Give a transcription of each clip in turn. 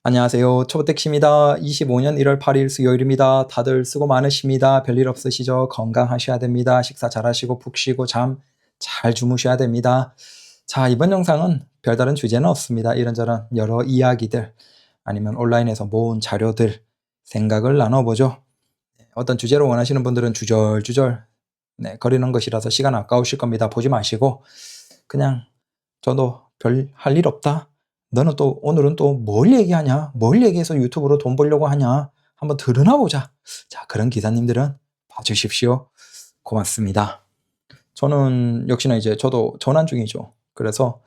안녕하세요. 초보택시입니다. 25년 1월 8일 수요일입니다. 다들 수고 많으십니다. 별일 없으시죠? 건강하셔야 됩니다. 식사 잘하시고 푹 쉬고 잠 잘 주무셔야 됩니다. 자, 이번 영상은 별다른 주제는 없습니다. 이런저런 여러 이야기들 아니면 온라인에서 모은 자료들 생각을 나눠보죠. 어떤 주제로 원하시는 분들은 주절주절 거리는 것이라서 시간 아까우실 겁니다. 보지 마시고 그냥 저도 별 할 일 없다. 너는 또 오늘은 또 뭘 얘기하냐? 뭘 얘기해서 유튜브로 돈 벌려고 하냐? 한번 들으나 보자. 자, 그런 기사님들은 봐주십시오. 고맙습니다. 저는 역시나 이제 저도 전환 중이죠. 그래서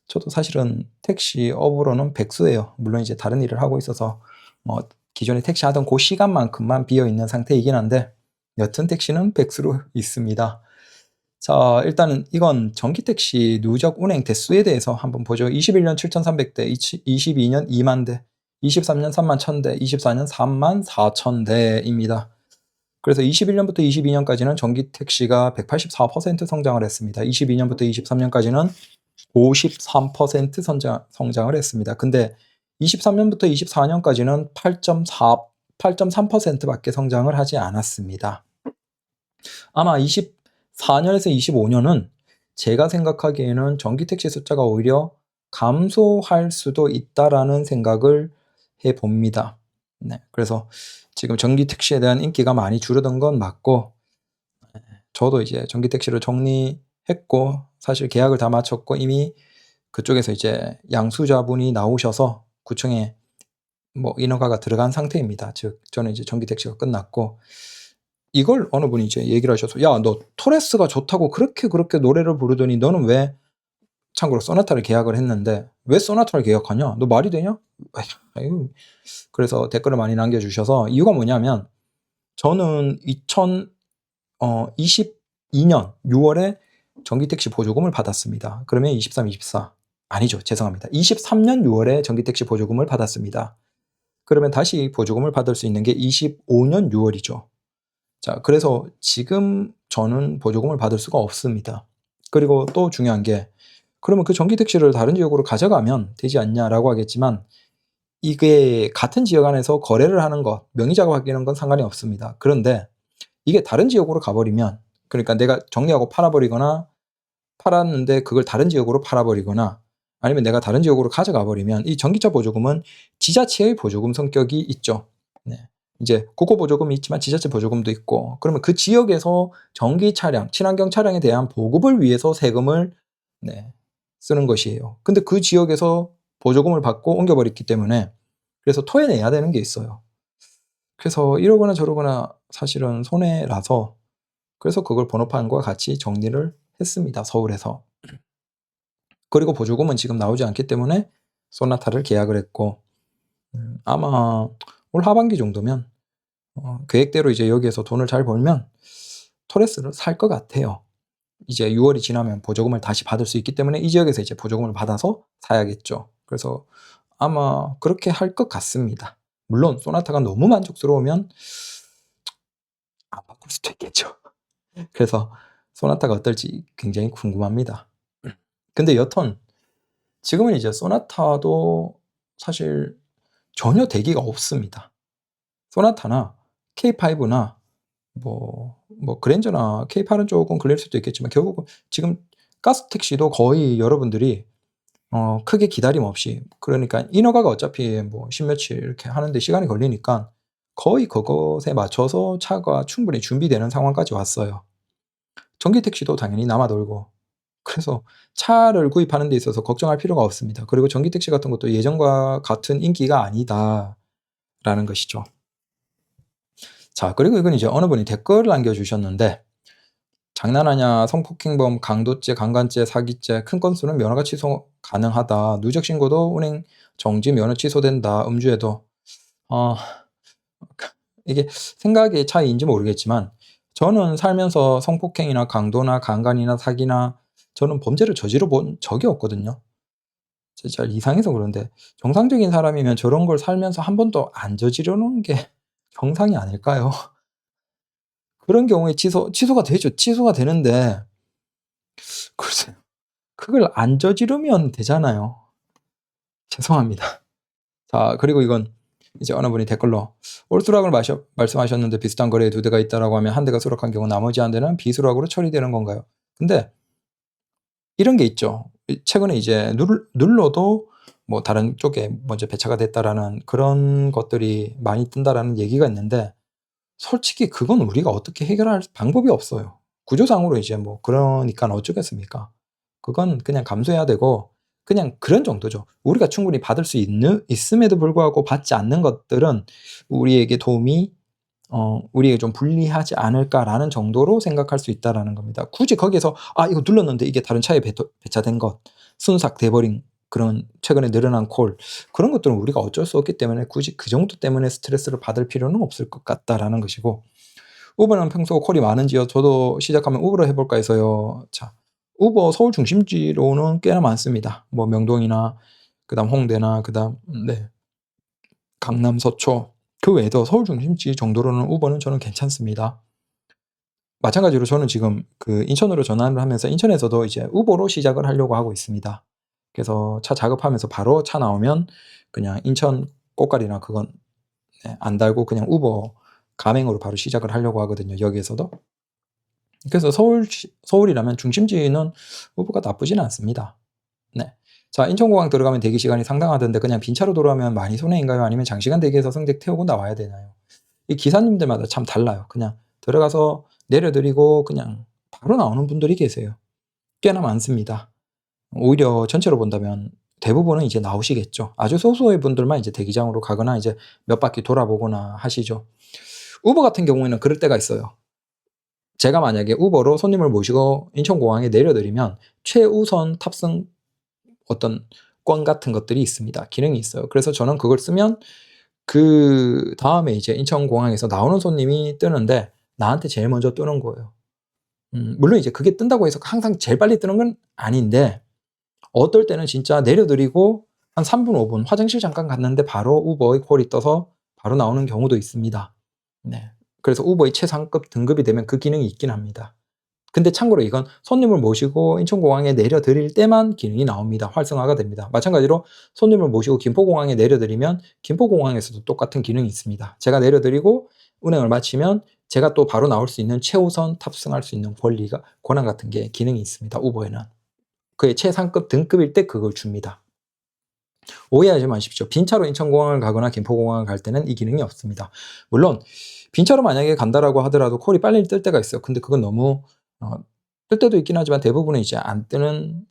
저도 사실은 택시 업으로는 백수예요. 물론 이제 다른 일을 하고 있어서 뭐 기존에 택시 하던 그 시간만큼만 비어 있는 상태이긴 한데 여튼 택시는 백수로 있습니다. 자, 일단은 이건 전기택시 누적 운행 대수에 대해서 한번 보죠. 21년 7,300대, 22년 2만 대, 23년 3만 1,000대, 24년 3만 4천 대입니다. 그래서 21년부터 22년까지는 전기택시가 184% 성장을 했습니다. 22년부터 23년까지는 53% 성장을 했습니다. 근데 23년부터 24년까지는 8.3%밖에 성장을 하지 않았습니다. 아마 24년에서 25년은 제가 생각하기에는 전기택시 숫자가 오히려 감소할 수도 있다라는 생각을 해봅니다. 그래서 지금 전기택시에 대한 인기가 많이 줄어든 건 맞고, 저도 이제 전기택시를 정리했고 사실 계약을 다 마쳤고 이미 그쪽에서 이제 양수자분이 나오셔서 구청에 뭐 인허가가 들어간 상태입니다. 즉 저는 이제 전기택시가 끝났고, 이걸 어느 분이 이제 얘기를 하셔서 "야, 너 토레스가 좋다고 그렇게 노래를 부르더니 너는 왜" 참고로 소나타를 계약을 했는데 "왜 소나타를 계약하냐? 너 말이 되냐?" 아유. 그래서 댓글을 많이 남겨주셔서 이유가 뭐냐면 저는 2022년 6월에 전기택시 보조금을 받았습니다. 그러면 23, 24 아니죠. 죄송합니다. 23년 6월에 전기택시 보조금을 받았습니다. 그러면 다시 보조금을 받을 수 있는 게 25년 6월이죠. 자, 그래서 지금 저는 보조금을 받을 수가 없습니다. 그리고 또 중요한 게 그러면 그 전기택시를 다른 지역으로 가져가면 되지 않냐라고 하겠지만 이게 같은 지역 안에서 거래를 하는 것, 명의자가 바뀌는 건 상관이 없습니다. 그런데 이게 다른 지역으로 가버리면, 그러니까 내가 정리하고 팔아버리거나 팔았는데 그걸 다른 지역으로 팔아버리거나 아니면 내가 다른 지역으로 가져가 버리면 이 전기차 보조금은 지자체의 보조금 성격이 있죠. 이제 국고 보조금이 있지만 지자체 보조금도 있고, 그러면 그 지역에서 전기 차량, 친환경 차량에 대한 보급을 위해서 세금을 쓰는 것이에요. 근데 그 지역에서 보조금을 받고 옮겨버렸기 때문에 그래서 토해내야 되는 게 있어요. 그래서 이러거나 저러거나 사실은 손해라서 그래서 그걸 번호판과 같이 정리를 했습니다. 서울에서. 그리고 보조금은 지금 나오지 않기 때문에 소나타를 계약을 했고, 아마 올 하반기 정도면 계획대로 이제 여기에서 돈을 잘 벌면 토레스를 살 것 같아요. 이제 6월이 지나면 보조금을 다시 받을 수 있기 때문에 이 지역에서 이제 보조금을 받아서 사야겠죠. 그래서 아마 그렇게 할 것 같습니다. 물론 소나타가 너무 만족스러우면 안 바꿀 수도 있겠죠. 그래서 소나타가 어떨지 굉장히 궁금합니다. 근데 여튼 지금은 이제 소나타도 사실 전혀 대기가 없습니다. 소나타나 K5나 그랜저나 K8은 조금 걸릴 수도 있겠지만 결국은 지금 가스택시도 거의 여러분들이 크게 기다림 없이, 그러니까 인허가가 어차피 뭐 십며칠 이렇게 하는데 시간이 걸리니까 거의 그것에 맞춰서 차가 충분히 준비되는 상황까지 왔어요. 전기택시도 당연히 남아 돌고, 그래서 차를 구입하는 데 있어서 걱정할 필요가 없습니다. 그리고 전기택시 같은 것도 예전과 같은 인기가 아니다라는 것이죠. 자, 그리고 이건 이제 어느 분이 댓글을 남겨주셨는데 "장난하냐, 성폭행범, 강도죄, 강간죄, 사기죄, 큰 건수는 면허가 취소 가능하다. 누적 신고도 운행 정지, 면허 취소된다. 음주에도." 이게 생각의 차이인지 모르겠지만 저는 살면서 성폭행이나 강도나 강간이나 사기나 저는 범죄를 저지러 본 적이 없거든요. 잘 이상해서 그런데 정상적인 사람이면 저런 걸 살면서 한 번도 안 저지르 놓은 게 정상이 아닐까요? 그런 경우에 취소가 되죠. 취소가 되는데 글쎄요. 그걸 안 저지르면 되잖아요. 죄송합니다. 자, 그리고 이건 이제 어느 분이 댓글로 올수락을 말씀하셨는데 비슷한 거래에 두 대가 있다라고 하면 한 대가 수락한 경우 나머지 한 대는 비수락으로 처리되는 건가요? 근데 이런 게 있죠. 최근에 이제 눌러도 뭐 다른 쪽에 먼저 배차가 됐다라는 그런 것들이 많이 뜬다라는 얘기가 있는데 솔직히 그건 우리가 어떻게 해결할 방법이 없어요. 구조상으로 이제 뭐 그러니까 어쩌겠습니까? 그건 그냥 감수해야 되고 그냥 그런 정도죠. 우리가 충분히 받을 수 있음에도 불구하고 받지 않는 것들은 우리에게 도움이 우리에게 좀 불리하지 않을까라는 정도로 생각할 수 있다라는 겁니다. 굳이 거기에서 이거 눌렀는데 이게 다른 차에 배차된 것, 순삭돼 버린 그런 최근에 늘어난 콜 그런 것들은 우리가 어쩔 수 없기 때문에 굳이 그 정도 때문에 스트레스를 받을 필요는 없을 것 같다라는 것이고 우버는 평소 콜이 많은지요? 저도 시작하면 우버를 해 볼까 해서요. 자, 우버 서울 중심지로는 꽤나 많습니다. 뭐 명동이나 그다음 홍대나 그다음 네. 강남 서초 그 외에도 서울 중심지 정도로는 우버는 저는 괜찮습니다. 마찬가지로 저는 지금 그 인천으로 전환을 하면서 인천에서도 이제 우버로 시작을 하려고 하고 있습니다. 그래서 차 작업하면서 바로 차 나오면 그냥 인천 꽃갈이나 그건 안 달고 그냥 우버 가맹으로 바로 시작을 하려고 하거든요, 여기에서도. 그래서 서울이라면 중심지는 우버가 나쁘지는 않습니다. 네. 자, 인천공항 들어가면 대기 시간이 상당하던데 그냥 빈 차로 돌아오면 많이 손해인가요? 아니면 장시간 대기해서 승객 태우고 나와야 되나요? 이 기사님들마다 참 달라요. 그냥 들어가서 내려드리고 그냥 바로 나오는 분들이 계세요. 꽤나 많습니다. 오히려 전체로 본다면 대부분은 이제 나오시겠죠. 아주 소수의 분들만 이제 대기장으로 가거나 이제 몇 바퀴 돌아보거나 하시죠. 우버 같은 경우에는 그럴 때가 있어요. 제가 만약에 우버로 손님을 모시고 인천공항에 내려드리면 최우선 탑승 어떤 권 같은 것들이 있습니다. 기능이 있어요. 그래서 저는 그걸 쓰면 그 다음에 이제 인천공항에서 나오는 손님이 뜨는데 나한테 제일 먼저 뜨는 거예요. 물론 이제 그게 뜬다고 해서 항상 제일 빨리 뜨는 건 아닌데 어떨 때는 진짜 내려드리고 한 3분, 5분 화장실 잠깐 갔는데 바로 우버의 콜이 떠서 바로 나오는 경우도 있습니다. 네. 그래서 우버의 최상급 등급이 되면 그 기능이 있긴 합니다. 근데 참고로 이건 손님을 모시고 인천공항에 내려드릴 때만 기능이 나옵니다. 활성화가 됩니다. 마찬가지로 손님을 모시고 김포공항에 내려드리면 김포공항에서도 똑같은 기능이 있습니다. 제가 내려드리고 운행을 마치면 제가 또 바로 나올 수 있는 최우선 탑승할 수 있는 권한 같은 게 기능이 있습니다. 우버에는. 그의 최상급 등급일 때 그걸 줍니다. 오해하지 마십시오. 빈차로 인천공항을 가거나 김포공항을 갈 때는 이 기능이 없습니다. 물론 빈차로 만약에 간다라고 하더라도 콜이 빨리 뜰 때가 있어요. 근데 그건 너무 뜰 때도 있긴 하지만 대부분은 이제 안 뜨는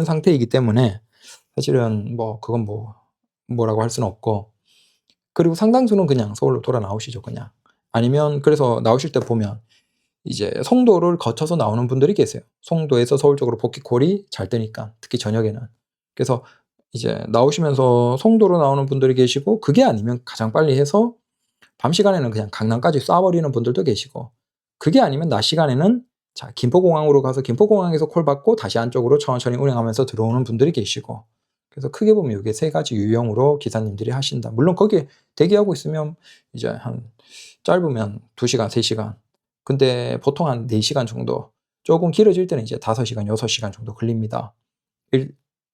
상태이기 때문에 사실은 뭐 그건 뭐라고 할 수는 없고 그리고 상당수는 그냥 서울로 돌아 나오시죠, 그냥. 아니면 그래서 나오실 때 보면 이제 송도를 거쳐서 나오는 분들이 계세요. 송도에서 서울 쪽으로 복귀콜이 잘 뜨니까 특히 저녁에는. 그래서 이제 나오시면서 송도로 나오는 분들이 계시고 그게 아니면 가장 빨리 해서 밤 시간에는 그냥 강남까지 쏴버리는 분들도 계시고 그게 아니면 낮 시간에는 자 김포공항으로 가서 김포공항에서 콜 받고 다시 안쪽으로 천천히 운행하면서 들어오는 분들이 계시고 그래서 크게 보면 이게 세 가지 유형으로 기사님들이 하신다. 물론 거기에 대기하고 있으면 이제 한 짧으면 2시간, 3시간 근데 보통 한 4시간 정도 조금 길어질 때는 이제 5시간, 6시간 정도 걸립니다.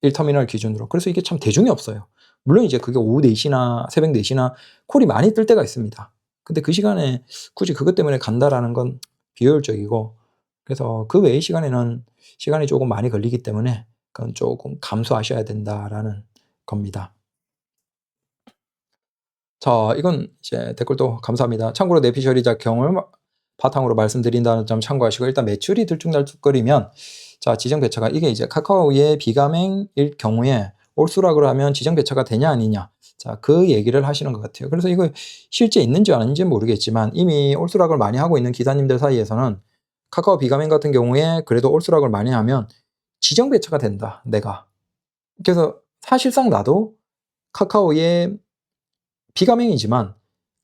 1터미널 기준으로. 그래서 이게 참 대중이 없어요. 물론 이제 그게 오후 4시나 새벽 4시나 콜이 많이 뜰 때가 있습니다. 근데 그 시간에 굳이 그것 때문에 간다라는 건 비효율적이고 그래서 그 외의 시간에는 시간이 조금 많이 걸리기 때문에 그건 조금 감수하셔야 된다라는 겁니다. 자, 이건 이제 댓글도 감사합니다. 참고로 내피셜이 작형을 바탕으로 말씀드린다는 점 참고하시고 일단 매출이 들쭉날쭉거리면 자 지정 배차가 이게 이제 카카오의 비가맹일 경우에 올수락으로 하면 지정 배차가 되냐 아니냐 자 그 얘기를 하시는 것 같아요. 그래서 이거 실제 있는지 아닌지는 모르겠지만 이미 올수락을 많이 하고 있는 기사님들 사이에서는 카카오 비가맹 같은 경우에 그래도 올수락을 많이 하면 지정 배차가 된다 내가. 그래서 사실상 나도 카카오의 비가맹이지만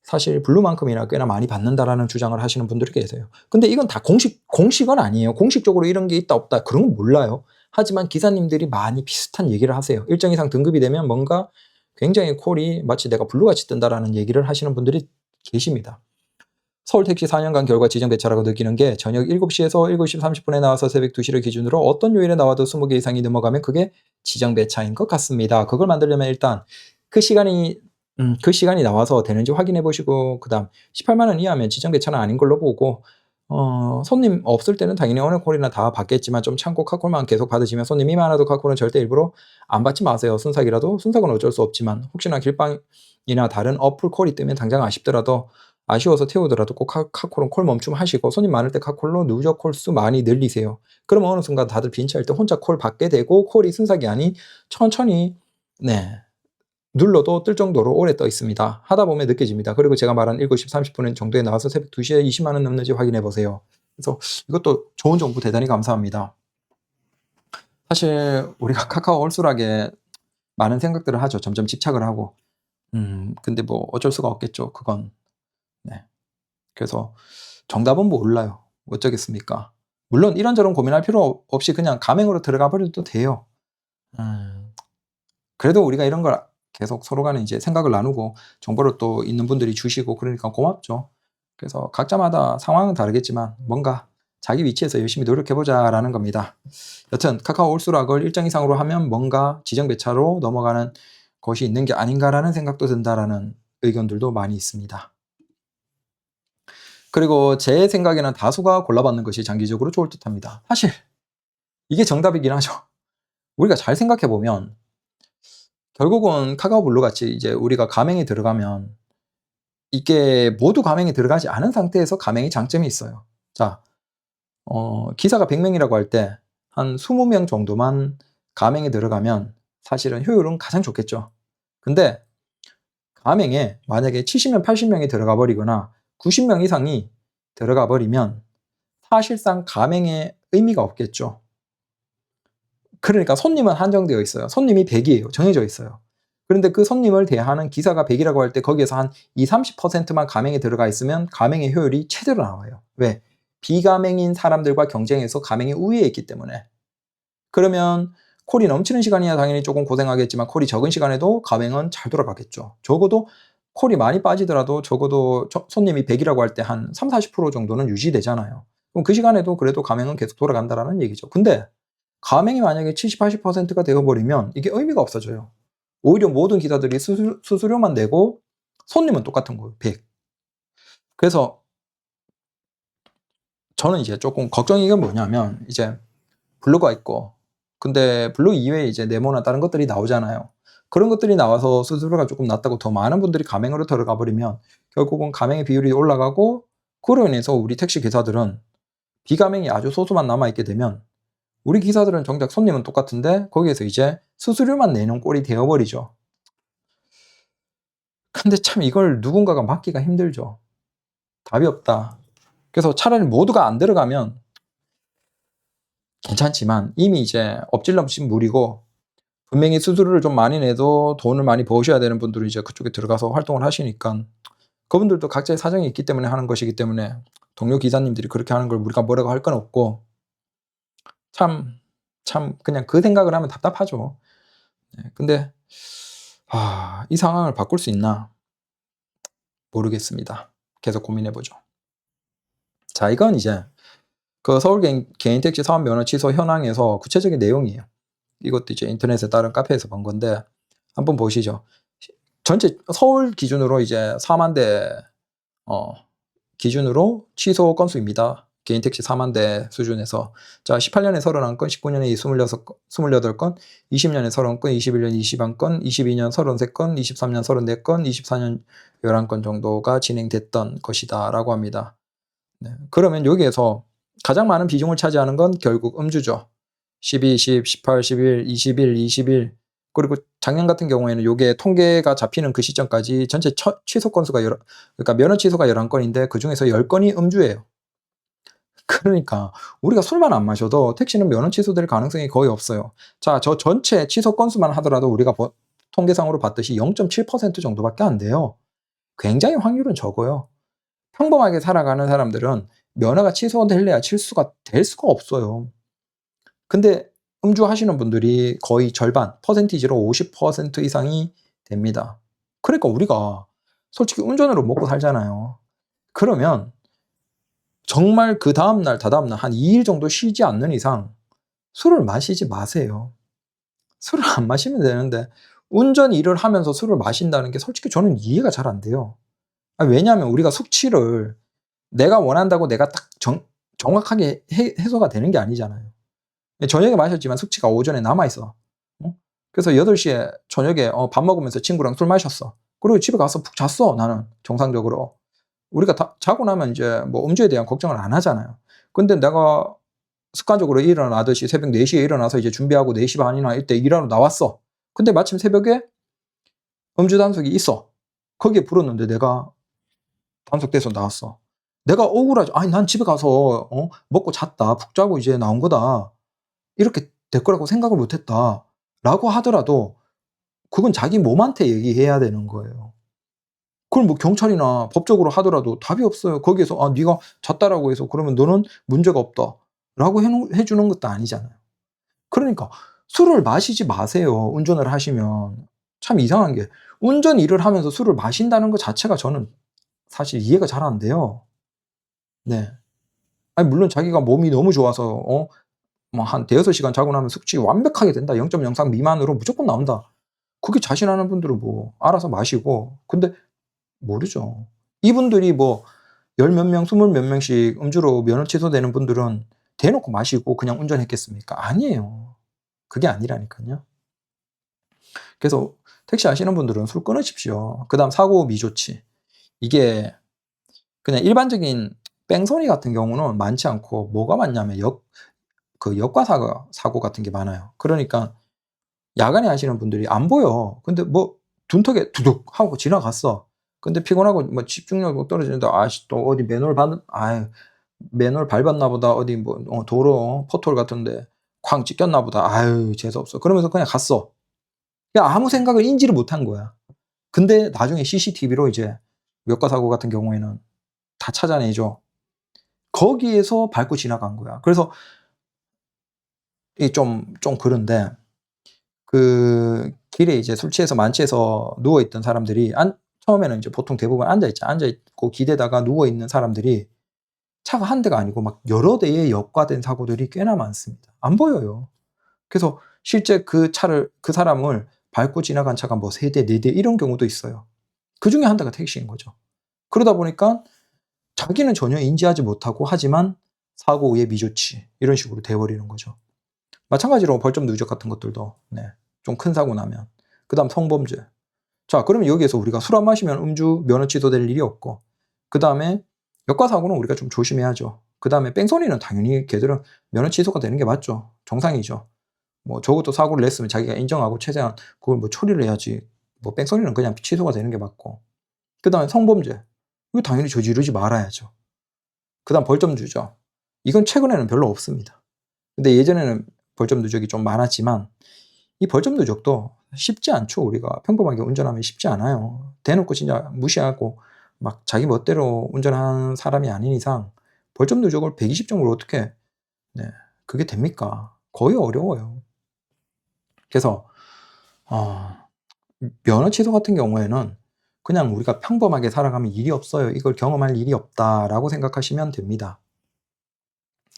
사실 블루만큼이나 꽤나 많이 받는다라는 주장을 하시는 분들이 계세요. 근데 이건 다 공식은 아니에요. 공식적으로 이런 게 있다 없다 그런 건 몰라요. 하지만 기사님들이 많이 비슷한 얘기를 하세요. 일정 이상 등급이 되면 뭔가 굉장히 콜이 마치 내가 블루같이 뜬다라는 얘기를 하시는 분들이 계십니다. 서울택시 4년간 결과 지정 배차라고 느끼는 게 저녁 7시에서 7시 30분에 나와서 새벽 2시를 기준으로 어떤 요일에 나와도 20개 이상이 넘어가면 그게 지정 배차인 것 같습니다. 그걸 만들려면 일단 그 시간이 나와서 되는지 확인해 보시고 그다음 18만 원 이하면 지정 배차는 아닌 걸로 보고 손님 없을 때는 당연히 어느 콜이나 다 받겠지만 좀 참고 카콜만 계속 받으시면 손님이 많아도 카콜은 절대 일부러 안 받지 마세요. 순삭이라도 순삭은 어쩔 수 없지만 혹시나 길방이나 다른 어플 콜이 뜨면 당장 아쉽더라도 아쉬워서 태우더라도 꼭 카콜은 콜 멈춤하시고 손님 많을 때 카콜로 누적 콜수 많이 늘리세요. 그러면 어느 순간 다들 빈차일 때 혼자 콜 받게 되고 콜이 순삭이 아닌 천천히 눌러도 뜰 정도로 오래 떠 있습니다. 하다 보면 느껴집니다. 그리고 제가 말한 7시 30분 정도에 나와서 새벽 2시에 20만 원 넘는지 확인해 보세요. 그래서 이것도 좋은 정보 대단히 감사합니다. 사실 우리가 카카오 올수락에 많은 생각들을 하죠. 점점 집착을 하고. 근데 뭐 어쩔 수가 없겠죠. 그건. 네. 그래서 정답은 몰라요. 어쩌겠습니까? 물론 이런저런 고민할 필요 없이 그냥 가맹으로 들어가 버려도 돼요. 그래도 우리가 이런 걸 계속 서로 간에 이제 생각을 나누고 정보를 또 있는 분들이 주시고 그러니까 고맙죠. 그래서 각자마다 상황은 다르겠지만 뭔가 자기 위치에서 열심히 노력해보자 라는 겁니다. 여튼 카카오 올수락을 일정 이상으로 하면 뭔가 지정 배차로 넘어가는 것이 있는 게 아닌가라는 생각도 든다라는 의견들도 많이 있습니다. 그리고 제 생각에는 다수가 골라받는 것이 장기적으로 좋을 듯합니다. 사실 이게 정답이긴 하죠. 우리가 잘 생각해보면 결국은 카카오 블루 같이 이제 우리가 가맹에 들어가면 이게 모두 가맹에 들어가지 않은 상태에서 가맹의 장점이 있어요. 자, 기사가 100명이라고 할 때 한 20명 정도만 가맹에 들어가면 사실은 효율은 가장 좋겠죠. 근데 가맹에 만약에 70명, 80명이 들어가 버리거나 90명 이상이 들어가 버리면 사실상 가맹에 의미가 없겠죠. 그러니까 손님은 한정되어 있어요. 손님이 100이에요. 정해져 있어요. 그런데 그 손님을 대하는 기사가 100이라고 할 때 거기에서 한 20-30%만 가맹에 들어가 있으면 가맹의 효율이 최대로 나와요. 왜? 비가맹인 사람들과 경쟁해서 가맹의 우위에 있기 때문에. 그러면 콜이 넘치는 시간이야 당연히 조금 고생하겠지만 콜이 적은 시간에도 가맹은 잘 돌아가겠죠. 적어도 콜이 많이 빠지더라도 적어도 손님이 100이라고 할 때 한 30-40% 정도는 유지되잖아요. 그럼 그 시간에도 그래도 가맹은 계속 돌아간다라는 얘기죠. 근데 가맹이 만약에 70-80%가 되어버리면 이게 의미가 없어져요. 오히려 모든 기사들이 수수료만 내고 손님은 똑같은 거예요. 100. 그래서 저는 이제 조금 걱정인 게 뭐냐면 이제 블로그가 있고 근데 블로그 이외에 이제 네모나 다른 것들이 나오잖아요. 그런 것들이 나와서 수수료가 조금 낮다고 더 많은 분들이 가맹으로 들어가 버리면 결국은 가맹의 비율이 올라가고 그로 인해서 우리 택시 기사들은 비가맹이 아주 소수만 남아있게 되면 우리 기사들은 정작 손님은 똑같은데 거기에서 이제 수수료만 내는 꼴이 되어버리죠. 근데 참 이걸 누군가가 막기가 힘들죠. 답이 없다. 그래서 차라리 모두가 안 들어가면 괜찮지만 이미 이제 엎질러진 물이고 분명히 수수료를 좀 많이 내도 돈을 많이 버셔야 되는 분들은 이제 그쪽에 들어가서 활동을 하시니까 그분들도 각자의 사정이 있기 때문에 하는 것이기 때문에 동료 기사님들이 그렇게 하는 걸 우리가 뭐라고 할 건 없고 참 그냥 그 생각을 하면 답답하죠. 근데 이 상황을 바꿀 수 있나? 모르겠습니다. 계속 고민해보죠. 자, 이건 이제 그 서울 개인 택시 사업 면허 취소 현황에서 구체적인 내용이에요. 이것도 이제 인터넷에 다른 카페에서 본 건데 한번 보시죠. 전체 서울 기준으로 이제 4만 대 기준으로 취소 건수입니다. 개인 택시 4만 대 수준에서 자 18년에 31건, 19년에 28건, 20년에 30건, 21년 21건, 22년 33건, 23년 34건, 24년 11건 정도가 진행됐던 것이다 라고 합니다. 네. 그러면 여기에서 가장 많은 비중을 차지하는 건 결국 음주죠. 12, 10, 18, 11, 21, 21 그리고 작년 같은 경우에는 이게 통계가 잡히는 그 시점까지 전체 취소 건수가 그러니까 면허 취소가 11건인데 그 중에서 10건이 음주예요. 그러니까 우리가 술만 안 마셔도 택시는 면허 취소될 가능성이 거의 없어요. 자, 저 전체 취소 건수만 하더라도 우리가 통계상으로 봤듯이 0.7% 정도밖에 안 돼요. 굉장히 확률은 적어요. 평범하게 살아가는 사람들은 면허가 취소될래야 될 수가 없어요. 근데 음주하시는 분들이 거의 절반, 퍼센티지로 50% 이상이 됩니다. 그러니까 우리가 솔직히 운전으로 먹고 살잖아요. 그러면 정말 그 다음날, 다다음날 한 2일 정도 쉬지 않는 이상 술을 마시지 마세요. 술을 안 마시면 되는데 운전 일을 하면서 술을 마신다는 게 솔직히 저는 이해가 잘 안 돼요. 왜냐하면 우리가 숙취를 내가 원한다고 내가 딱 정확하게 해소가 되는 게 아니잖아요. 저녁에 마셨지만 숙취가 오전에 남아있어. 그래서 8시에 저녁에 밥 먹으면서 친구랑 술 마셨어. 그리고 집에 가서 푹 잤어. 나는 정상적으로. 우리가 다 자고 나면 이제 뭐 음주에 대한 걱정을 안 하잖아요. 근데 내가 습관적으로 일어나듯이 새벽 4시에 일어나서 이제 준비하고 4시 반이나 이때 일하러 나왔어. 근데 마침 새벽에 음주 단속이 있어. 거기에 불었는데 내가 단속돼서 나왔어. 내가 억울하죠. 아니 난 집에 가서 먹고 잤다. 푹 자고 이제 나온 거다. 이렇게 될 거라고 생각을 못 했다. 라고 하더라도 그건 자기 몸한테 얘기해야 되는 거예요. 그걸 뭐 경찰이나 법적으로 하더라도 답이 없어요. 거기에서 네가 잤다라고 해서 그러면 너는 문제가 없다. 라고 해 주는 것도 아니잖아요. 그러니까 술을 마시지 마세요. 운전을 하시면. 참 이상한 게 운전 일을 하면서 술을 마신다는 것 자체가 저는 사실 이해가 잘 안 돼요. 네. 아니 물론 자기가 몸이 너무 좋아서 뭐 한 대여섯 시간 자고 나면 숙취 완벽하게 된다. 0.03 미만으로 무조건 나온다. 그게 자신하는 분들은 뭐 알아서 마시고 근데 모르죠. 이분들이 뭐 열 몇 명, 20 몇 명씩 음주로 면허 취소되는 분들은 대놓고 마시고 그냥 운전했겠습니까? 아니에요. 그게 아니라니깐요. 그래서 택시 하시는 분들은 술 끊으십시오. 그다음 사고 미조치. 이게 그냥 일반적인 뺑소니 같은 경우는 많지 않고 뭐가 많냐면 역과 사고 같은 게 많아요. 그러니까 야간에 하시는 분들이 안 보여. 근데 뭐 둔턱에 두둑 하고 지나갔어. 근데 피곤하고 뭐 집중력도 떨어지는데 아씨 또 어디 맨홀 밟았나 보다. 어디 뭐 도로 포털 같은데 쾅 찍혔나 보다. 아유 재수 없어. 그러면서 그냥 갔어. 그냥 아무 생각을 인지를 못한 거야. 근데 나중에 CCTV로 이제 역과 사고 같은 경우에는 다 찾아내죠. 거기에서 밟고 지나간 거야. 그래서 이 좀 그런데 그 길에 이제 술 취해서 만취해서 누워 있던 사람들이 처음에는 이제 보통 대부분 앉아 있죠. 앉아 있고 기대다가 누워 있는 사람들이 차가 한 대가 아니고 막 여러 대의 역과된 사고들이 꽤나 많습니다. 안 보여요. 그래서 실제 그 사람을 밟고 지나간 차가 뭐 3대, 4대 이런 경우도 있어요. 그중에 한 대가 택시인 거죠. 그러다 보니까 자기는 전혀 인지하지 못하고 하지만 사고 후에 미조치 이런 식으로 돼 버리는 거죠. 마찬가지로 벌점 누적 같은 것들도 좀 큰 사고 나면 그다음 성범죄. 자 그러면 여기에서 우리가 술 안 마시면 음주 면허 취소될 일이 없고 그다음에 역과 사고는 우리가 좀 조심해야죠. 그다음에 뺑소니는 당연히 걔들은 면허 취소가 되는 게 맞죠. 정상이죠. 뭐 적어도 사고를 냈으면 자기가 인정하고 최대한 그걸 뭐 처리를 해야지. 뭐 뺑소니는 그냥 취소가 되는 게 맞고. 그다음에 성범죄. 이거 당연히 저지르지 말아야죠. 그다음 벌점 누적. 이건 최근에는 별로 없습니다. 근데 예전에는 벌점 누적이 좀 많았지만 이 벌점 누적도 쉽지 않죠. 우리가 평범하게 운전하면 쉽지 않아요. 대놓고 진짜 무시하고 막 자기 멋대로 운전하는 사람이 아닌 이상 벌점 누적을 120 점으로 어떻게 그게 됩니까? 거의 어려워요. 그래서 면허 취소 같은 경우에는 그냥 우리가 평범하게 살아가면 일이 없어요. 이걸 경험할 일이 없다라고 생각하시면 됩니다.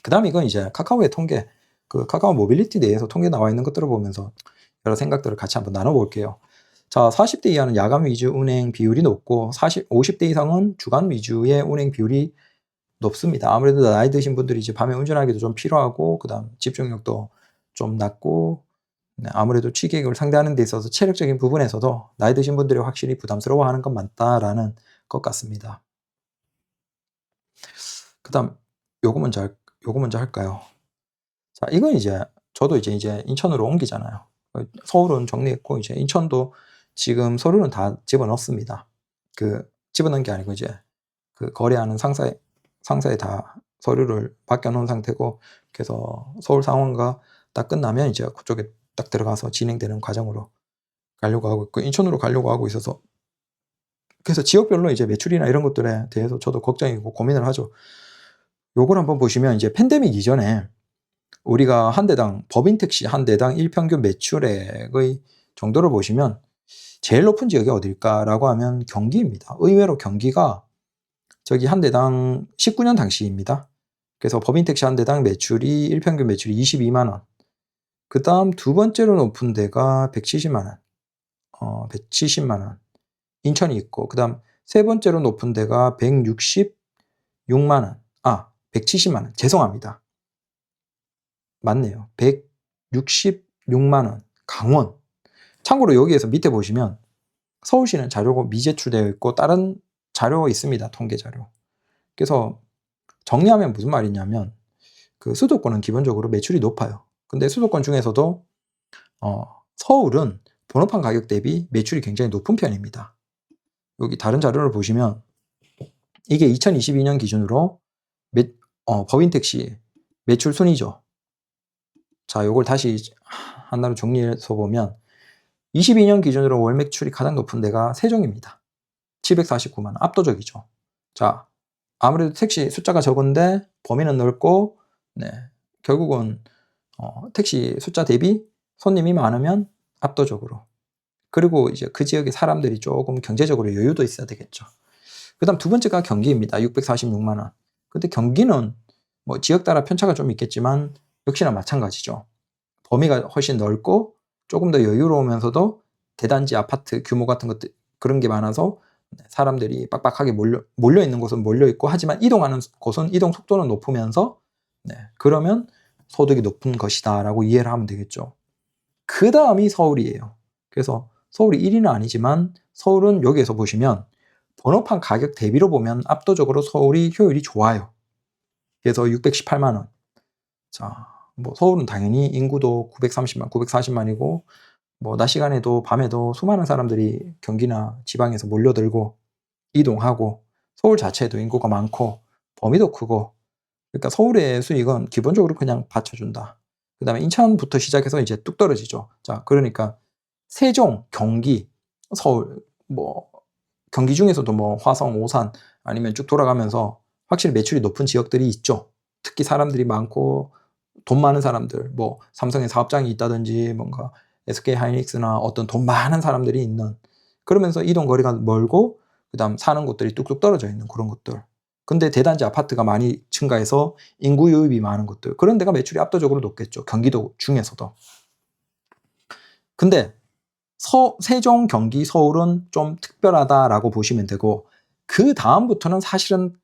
그다음에 이건 이제 카카오의 통계, 그 카카오 모빌리티 내에서 통계 나와 있는 것들을 보면서 여러 생각들을 같이 한번 나눠 볼게요. 자, 40대 이하는 야간 위주 운행 비율이 높고 50대 이상은 주간 위주의 운행 비율이 높습니다. 아무래도 나이 드신 분들이 이제 밤에 운전하기도 좀 필요하고 그다음 집중력도 좀 낮고 아무래도 취객을 상대하는 데 있어서 체력적인 부분에서도 나이 드신 분들이 확실히 부담스러워하는 건 맞다라는 것 같습니다. 그다음 요거 먼저 할까요? 자, 이건 이제 저도 이제 인천으로 옮기잖아요. 서울은 정리했고 이제 인천도 지금 서류는 다 집어넣습니다. 그 집어넣은 게 아니고 이제 그 거래하는 상사에 다 서류를 맡겨 놓은 상태고 그래서 서울 상원과 딱 끝나면 이제 그쪽에 딱 들어가서 진행되는 과정으로 가려고 하고 있고 인천으로 가려고 하고 있어서 그래서 지역별로 이제 매출이나 이런 것들에 대해서 저도 걱정이고 고민을 하죠. 요걸 한번 보시면 이제 팬데믹 이전에 우리가 한 대당 법인 택시 한 대당 일평균 매출액의 정도를 보시면 제일 높은 지역이 어딜까라고 하면 경기입니다. 의외로 경기가 저기 한 대당 19년 당시입니다. 그래서 법인 택시 한 대당 매출이 일평균 매출이 22만 원. 그다음 두 번째로 높은 데가 170만 원. 170만 원. 인천이 있고, 그 다음 세 번째로 높은 데가 166만 원. 170만 원. 죄송합니다. 맞네요. 166만 원. 강원. 참고로 여기에서 밑에 보시면 서울시는 자료가 미제출되어 있고 다른 자료가 있습니다. 통계 자료. 그래서 정리하면 무슨 말이냐면 그 수도권은 기본적으로 매출이 높아요. 근데 수도권 중에서도 서울은 번호판 가격 대비 매출이 굉장히 높은 편입니다. 여기 다른 자료를 보시면 이게 2022년 기준으로 법인 택시 매출 순위죠. 자, 요걸 다시 하나로 정리해서 보면 22년 기준으로 월 매출이 가장 높은 데가 세종입니다. 749만 원. 압도적이죠. 자, 아무래도 택시 숫자가 적은데 범위는 넓고, 네, 결국은 택시 숫자 대비 손님이 많으면 압도적으로. 그리고 이제 그 지역의 사람들이 조금 경제적으로 여유도 있어야 되겠죠. 그 다음 두 번째가 경기입니다. 646만 원. 근데 경기는 뭐 지역 따라 편차가 좀 있겠지만 역시나 마찬가지죠. 범위가 훨씬 넓고 조금 더 여유로우면서도 대단지 아파트 규모 같은 것들 그런 게 많아서 사람들이 빡빡하게 몰려 있는 곳은 몰려 있고, 하지만 이동하는 곳은 이동 속도는 높으면서, 네, 그러면 소득이 높은 것이다라고 이해를 하면 되겠죠. 그 다음이 서울이에요. 그래서 서울이 1위는 아니지만 서울은 여기에서 보시면 번호판 가격 대비로 보면 압도적으로 서울이 효율이 좋아요. 그래서 618만 원. 자, 뭐 서울은 당연히 인구도 930만, 940만이고 뭐 낮 시간에도 밤에도 수많은 사람들이 경기나 지방에서 몰려들고 이동하고, 서울 자체에도 인구가 많고 범위도 크고, 그러니까 서울의 수익은 기본적으로 그냥 받쳐준다. 그 다음에 인천부터 시작해서 이제 뚝 떨어지죠. 자, 그러니까 세종, 경기, 서울, 뭐 경기 중에서도 뭐 화성, 오산 아니면 쭉 돌아가면서 확실히 매출이 높은 지역들이 있죠. 특히 사람들이 많고 돈 많은 사람들, 뭐 삼성의 사업장이 있다든지 뭔가 SK 하이닉스나 어떤 돈 많은 사람들이 있는, 그러면서 이동 거리가 멀고 그다음 사는 곳들이 뚝뚝 떨어져 있는 그런 곳들. 근데 대단지 아파트가 많이 증가해서 인구 유입이 많은 곳들, 그런 데가 매출이 압도적으로 높겠죠. 경기도 중에서도. 근데 세종, 경기, 서울은 좀 특별하다라고 보시면 되고, 그 다음부터는 사실은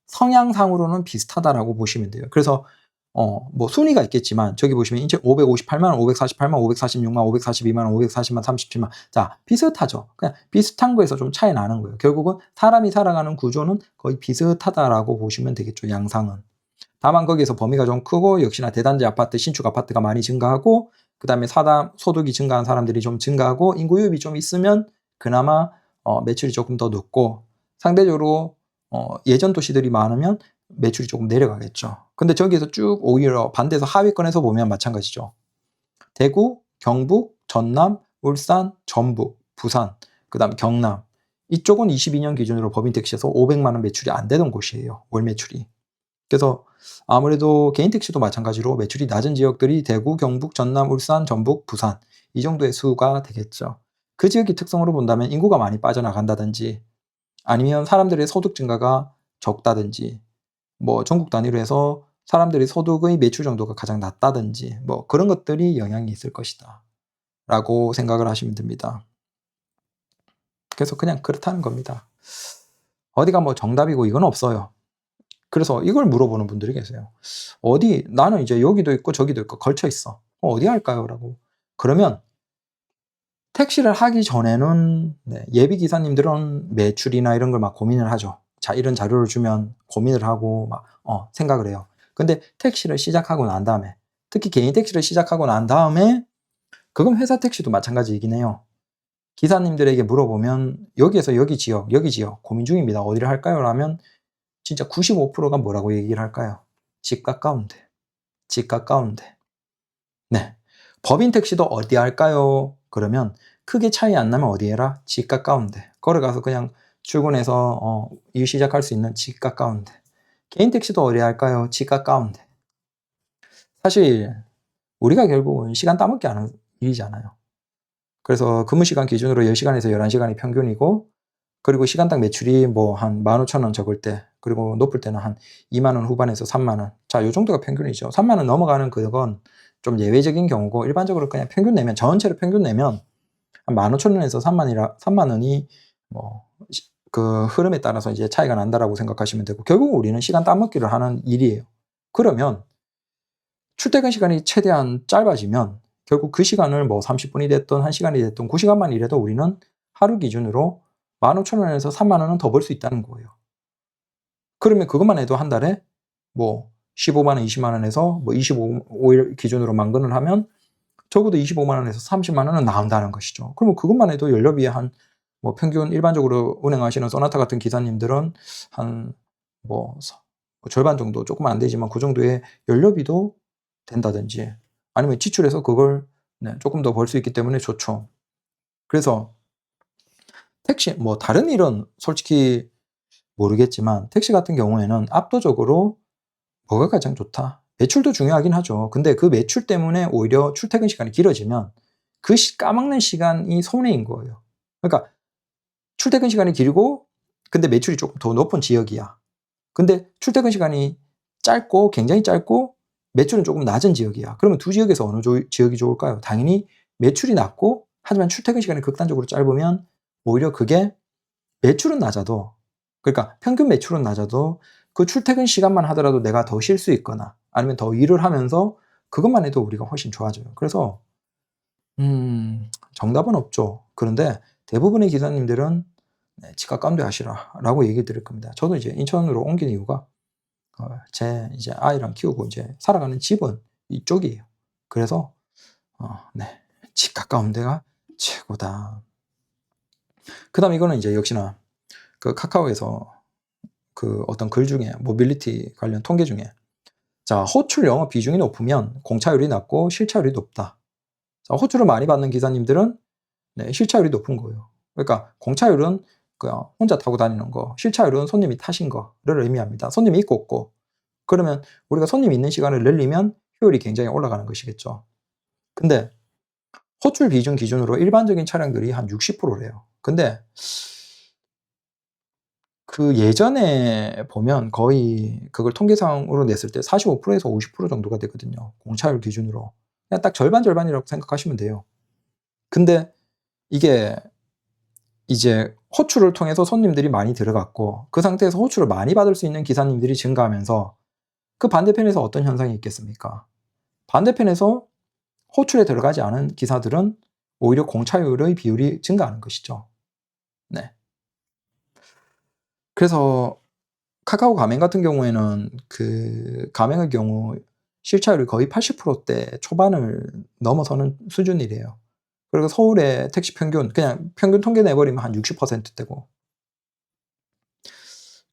성향상으로는 비슷하다라고 보시면 돼요. 그래서 뭐 순위가 있겠지만 저기 보시면 인천 558만 원, 548만, 546만, 542만 원, 540만, 37만. 자, 비슷하죠. 그냥 비슷한 거에서 좀 차이 나는 거예요. 결국은 사람이 살아가는 구조는 거의 비슷하다라고 보시면 되겠죠. 양상은. 다만 거기에서 범위가 좀 크고, 역시나 대단지 아파트, 신축 아파트가 많이 증가하고, 그 다음에 소득이 증가한 사람들이 좀 증가하고, 인구 유입이 좀 있으면 그나마 매출이 조금 더 높고, 상대적으로 예전 도시들이 많으면 매출이 조금 내려가겠죠. 근데 저기에서 쭉 오히려 반대에서 하위권에서 보면 마찬가지죠. 대구, 경북, 전남, 울산, 전북, 부산, 그 다음 경남, 이쪽은 22년 기준으로 법인택시에서 500만 원 매출이 안 되던 곳이에요. 월 매출이. 그래서 아무래도 개인택시도 마찬가지로 매출이 낮은 지역들이 대구, 경북, 전남, 울산, 전북, 부산, 이 정도의 수가 되겠죠. 그 지역의 특성으로 본다면 인구가 많이 빠져나간다든지, 아니면 사람들의 소득 증가가 적다든지, 뭐 전국 단위로 해서 사람들이 소득의 매출 정도가 가장 낮다든지, 뭐 그런 것들이 영향이 있을 것이다 라고 생각을 하시면 됩니다. 그래서 그냥 그렇다는 겁니다. 어디가 뭐 정답이고 이건 없어요. 그래서 이걸 물어보는 분들이 계세요. 나는 이제 여기도 있고 저기도 있고 걸쳐 있어. 어디 할까요? 라고. 그러면 택시를 하기 전에는 예비 기사님들은 매출이나 이런 걸 막 고민을 하죠. 자, 이런 자료를 주면 고민을 하고 막 생각을 해요. 근데 택시를 시작하고 난 다음에, 특히 개인 택시를 시작하고 난 다음에, 그건 회사 택시도 마찬가지이긴 해요. 기사님들에게 물어보면 여기에서 여기 지역 고민 중입니다. 어디를 할까요? 라면 진짜 95%가 뭐라고 얘기를 할까요? 집 가까운데. 집 가까운데. 네. 법인 택시도 어디 할까요? 그러면 크게 차이 안 나면 어디 해라? 집 가까운데. 걸어가서 그냥 출근해서 일 시작할 수 있는 집 가까운데. 개인 택시도 어디 할까요? 집 가까운데. 사실 우리가 결국은 시간 따먹기 하는 일이잖아요. 그래서 근무 시간 기준으로 10시간에서 11시간이 평균이고, 그리고 시간당 매출이 뭐 한 15,000원 적을 때, 그리고 높을 때는 한 2만 원 후반에서 3만 원. 자, 요 정도가 평균이죠. 3만 원 넘어가는 그건 좀 예외적인 경우고, 일반적으로 그냥 평균 내면, 전체로 평균 내면 한 15,000원에서 3만 원이 뭐 그 흐름에 따라서 이제 차이가 난다라고 생각하시면 되고, 결국 우리는 시간 따먹기를 하는 일이에요. 그러면 출퇴근 시간이 최대한 짧아지면 결국 그 시간을 뭐 30분이 됐든 1시간이 됐든 그 시간만 일해도 우리는 하루 기준으로 15,000원에서 3만 원은 더 벌 수 있다는 거예요. 그러면 그것만 해도 한 달에 뭐 15만 원, 20만 원에서 뭐 25일 기준으로 만근을 하면 적어도 25만 원에서 30만 원은 나온다는 것이죠. 그러면 그것만 해도 연료비에 한 뭐 평균 일반적으로 운행하시는 소나타 같은 기사님들은 한 뭐 절반 정도, 조금 안 되지만 그 정도의 연료비도 된다든지, 아니면 지출해서 그걸 조금 더 벌 수 있기 때문에 좋죠. 그래서 택시, 뭐 다른 일은 솔직히 모르겠지만 택시 같은 경우에는 압도적으로 뭐가 가장 좋다? 매출도 중요하긴 하죠. 근데 그 매출 때문에 오히려 출퇴근 시간이 길어지면 그 까먹는 시간이 손해인 거예요. 그러니까 출퇴근 시간이 길고 근데 매출이 조금 더 높은 지역이야. 근데 출퇴근 시간이 짧고, 굉장히 짧고 매출은 조금 낮은 지역이야. 그러면 두 지역에서 어느 지역이 좋을까요? 당연히 매출이 낮고 하지만 출퇴근 시간이 극단적으로 짧으면 오히려 그게 매출은 낮아도, 그러니까 평균 매출은 낮아도 그 출퇴근 시간만 하더라도 내가 더 쉴 수 있거나 아니면 더 일을 하면서 그것만 해도 우리가 훨씬 좋아져요. 그래서 정답은 없죠. 그런데 대부분의 기사님들은 지각 감대하시라라고 얘기 드릴 겁니다. 저도 이제 인천으로 옮긴 이유가 제 이제 아이랑 키우고 이제 살아가는 집은 이쪽이에요. 그래서 집 가까운 데가 최고다. 그다음 이거는 이제 역시나 그 카카오에서 그 어떤 글 중에 모빌리티 관련 통계 중에, 자, 호출 영업 비중이 높으면 공차율이 낮고 실차율이 높다. 자, 호출을 많이 받는 기사님들은 실차율이 높은 거예요. 그러니까 공차율은 그냥 혼자 타고 다니는 거, 실차율은 손님이 타신 거를 의미합니다. 손님이 있고 없고. 그러면 우리가 손님이 있는 시간을 늘리면 효율이 굉장히 올라가는 것이겠죠. 근데 호출 비중 기준으로 일반적인 차량들이 한 60%래요. 근데 그 예전에 보면 거의 그걸 통계상으로 냈을 때 45%에서 50% 정도가 되거든요. 공차율 기준으로. 그냥 딱 절반이라고 생각하시면 돼요. 근데 이게 이제 호출을 통해서 손님들이 많이 들어갔고 그 상태에서 호출을 많이 받을 수 있는 기사님들이 증가하면서 그 반대편에서 어떤 현상이 있겠습니까? 반대편에서 호출에 들어가지 않은 기사들은 오히려 공차율의 비율이 증가하는 것이죠. 네. 그래서 카카오 가맹 같은 경우에는 그 가맹의 경우 실차율이 거의 80%대 초반을 넘어서는 수준이래요. 그리고 서울의 택시 평균, 그냥 평균 통계 내버리면 한 60%대고.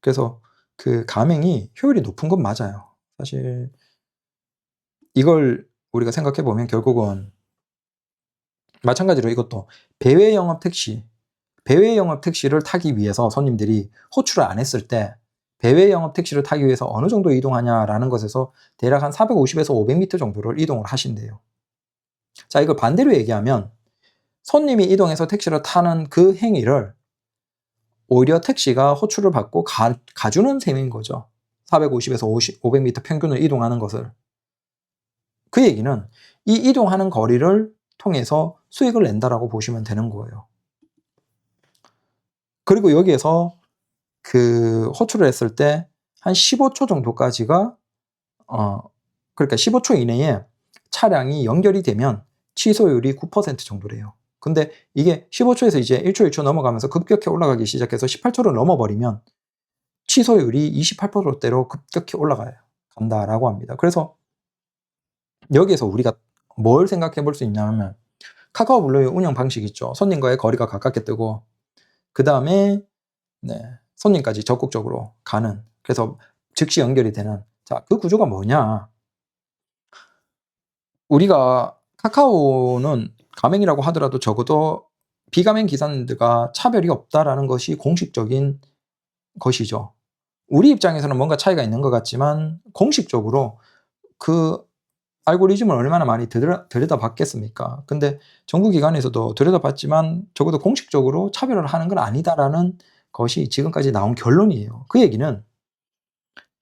그래서 그 가맹이 효율이 높은 건 맞아요. 사실 이걸 우리가 생각해 보면 결국은 마찬가지로 이것도 배외 영업 택시를 타기 위해서 손님들이 호출을 안 했을 때 배외 영업 택시를 타기 위해서 어느 정도 이동하냐라는 것에서 대략 한 450에서 500m 정도를 이동을 하신대요. 자, 이걸 반대로 얘기하면 손님이 이동해서 택시를 타는 그 행위를 오히려 택시가 호출을 받고 가주는 셈인 거죠. 450에서 500m 평균을 이동하는 것을. 그 얘기는 이 이동하는 거리를 통해서 수익을 낸다라고 보시면 되는 거예요. 그리고 여기에서 그 호출을 했을 때 한 15초 정도까지가 그러니까 15초 이내에 차량이 연결이 되면 취소율이 9% 정도래요. 근데 이게 15초에서 이제 1초, 2초 넘어가면서 급격히 올라가기 시작해서 18초를 넘어버리면 취소율이 28%대로 급격히 올라간다라고 합니다. 그래서 여기에서 우리가 뭘 생각해 볼 수 있냐면 카카오 블루의 운영 방식이 있죠. 손님과의 거리가 가깝게 뜨고 그 다음에 손님까지 적극적으로 가는, 그래서 즉시 연결이 되는, 자, 그 구조가 뭐냐. 우리가 카카오는 가맹이라고 하더라도 적어도 비가맹 기사님들과 차별이 없다라는 것이 공식적인 것이죠. 우리 입장에서는 뭔가 차이가 있는 것 같지만 공식적으로 그 알고리즘을 얼마나 많이 들여다봤겠습니까? 근데 정부기관에서도 들여다봤지만 적어도 공식적으로 차별을 하는 건 아니다라는 것이 지금까지 나온 결론이에요. 그 얘기는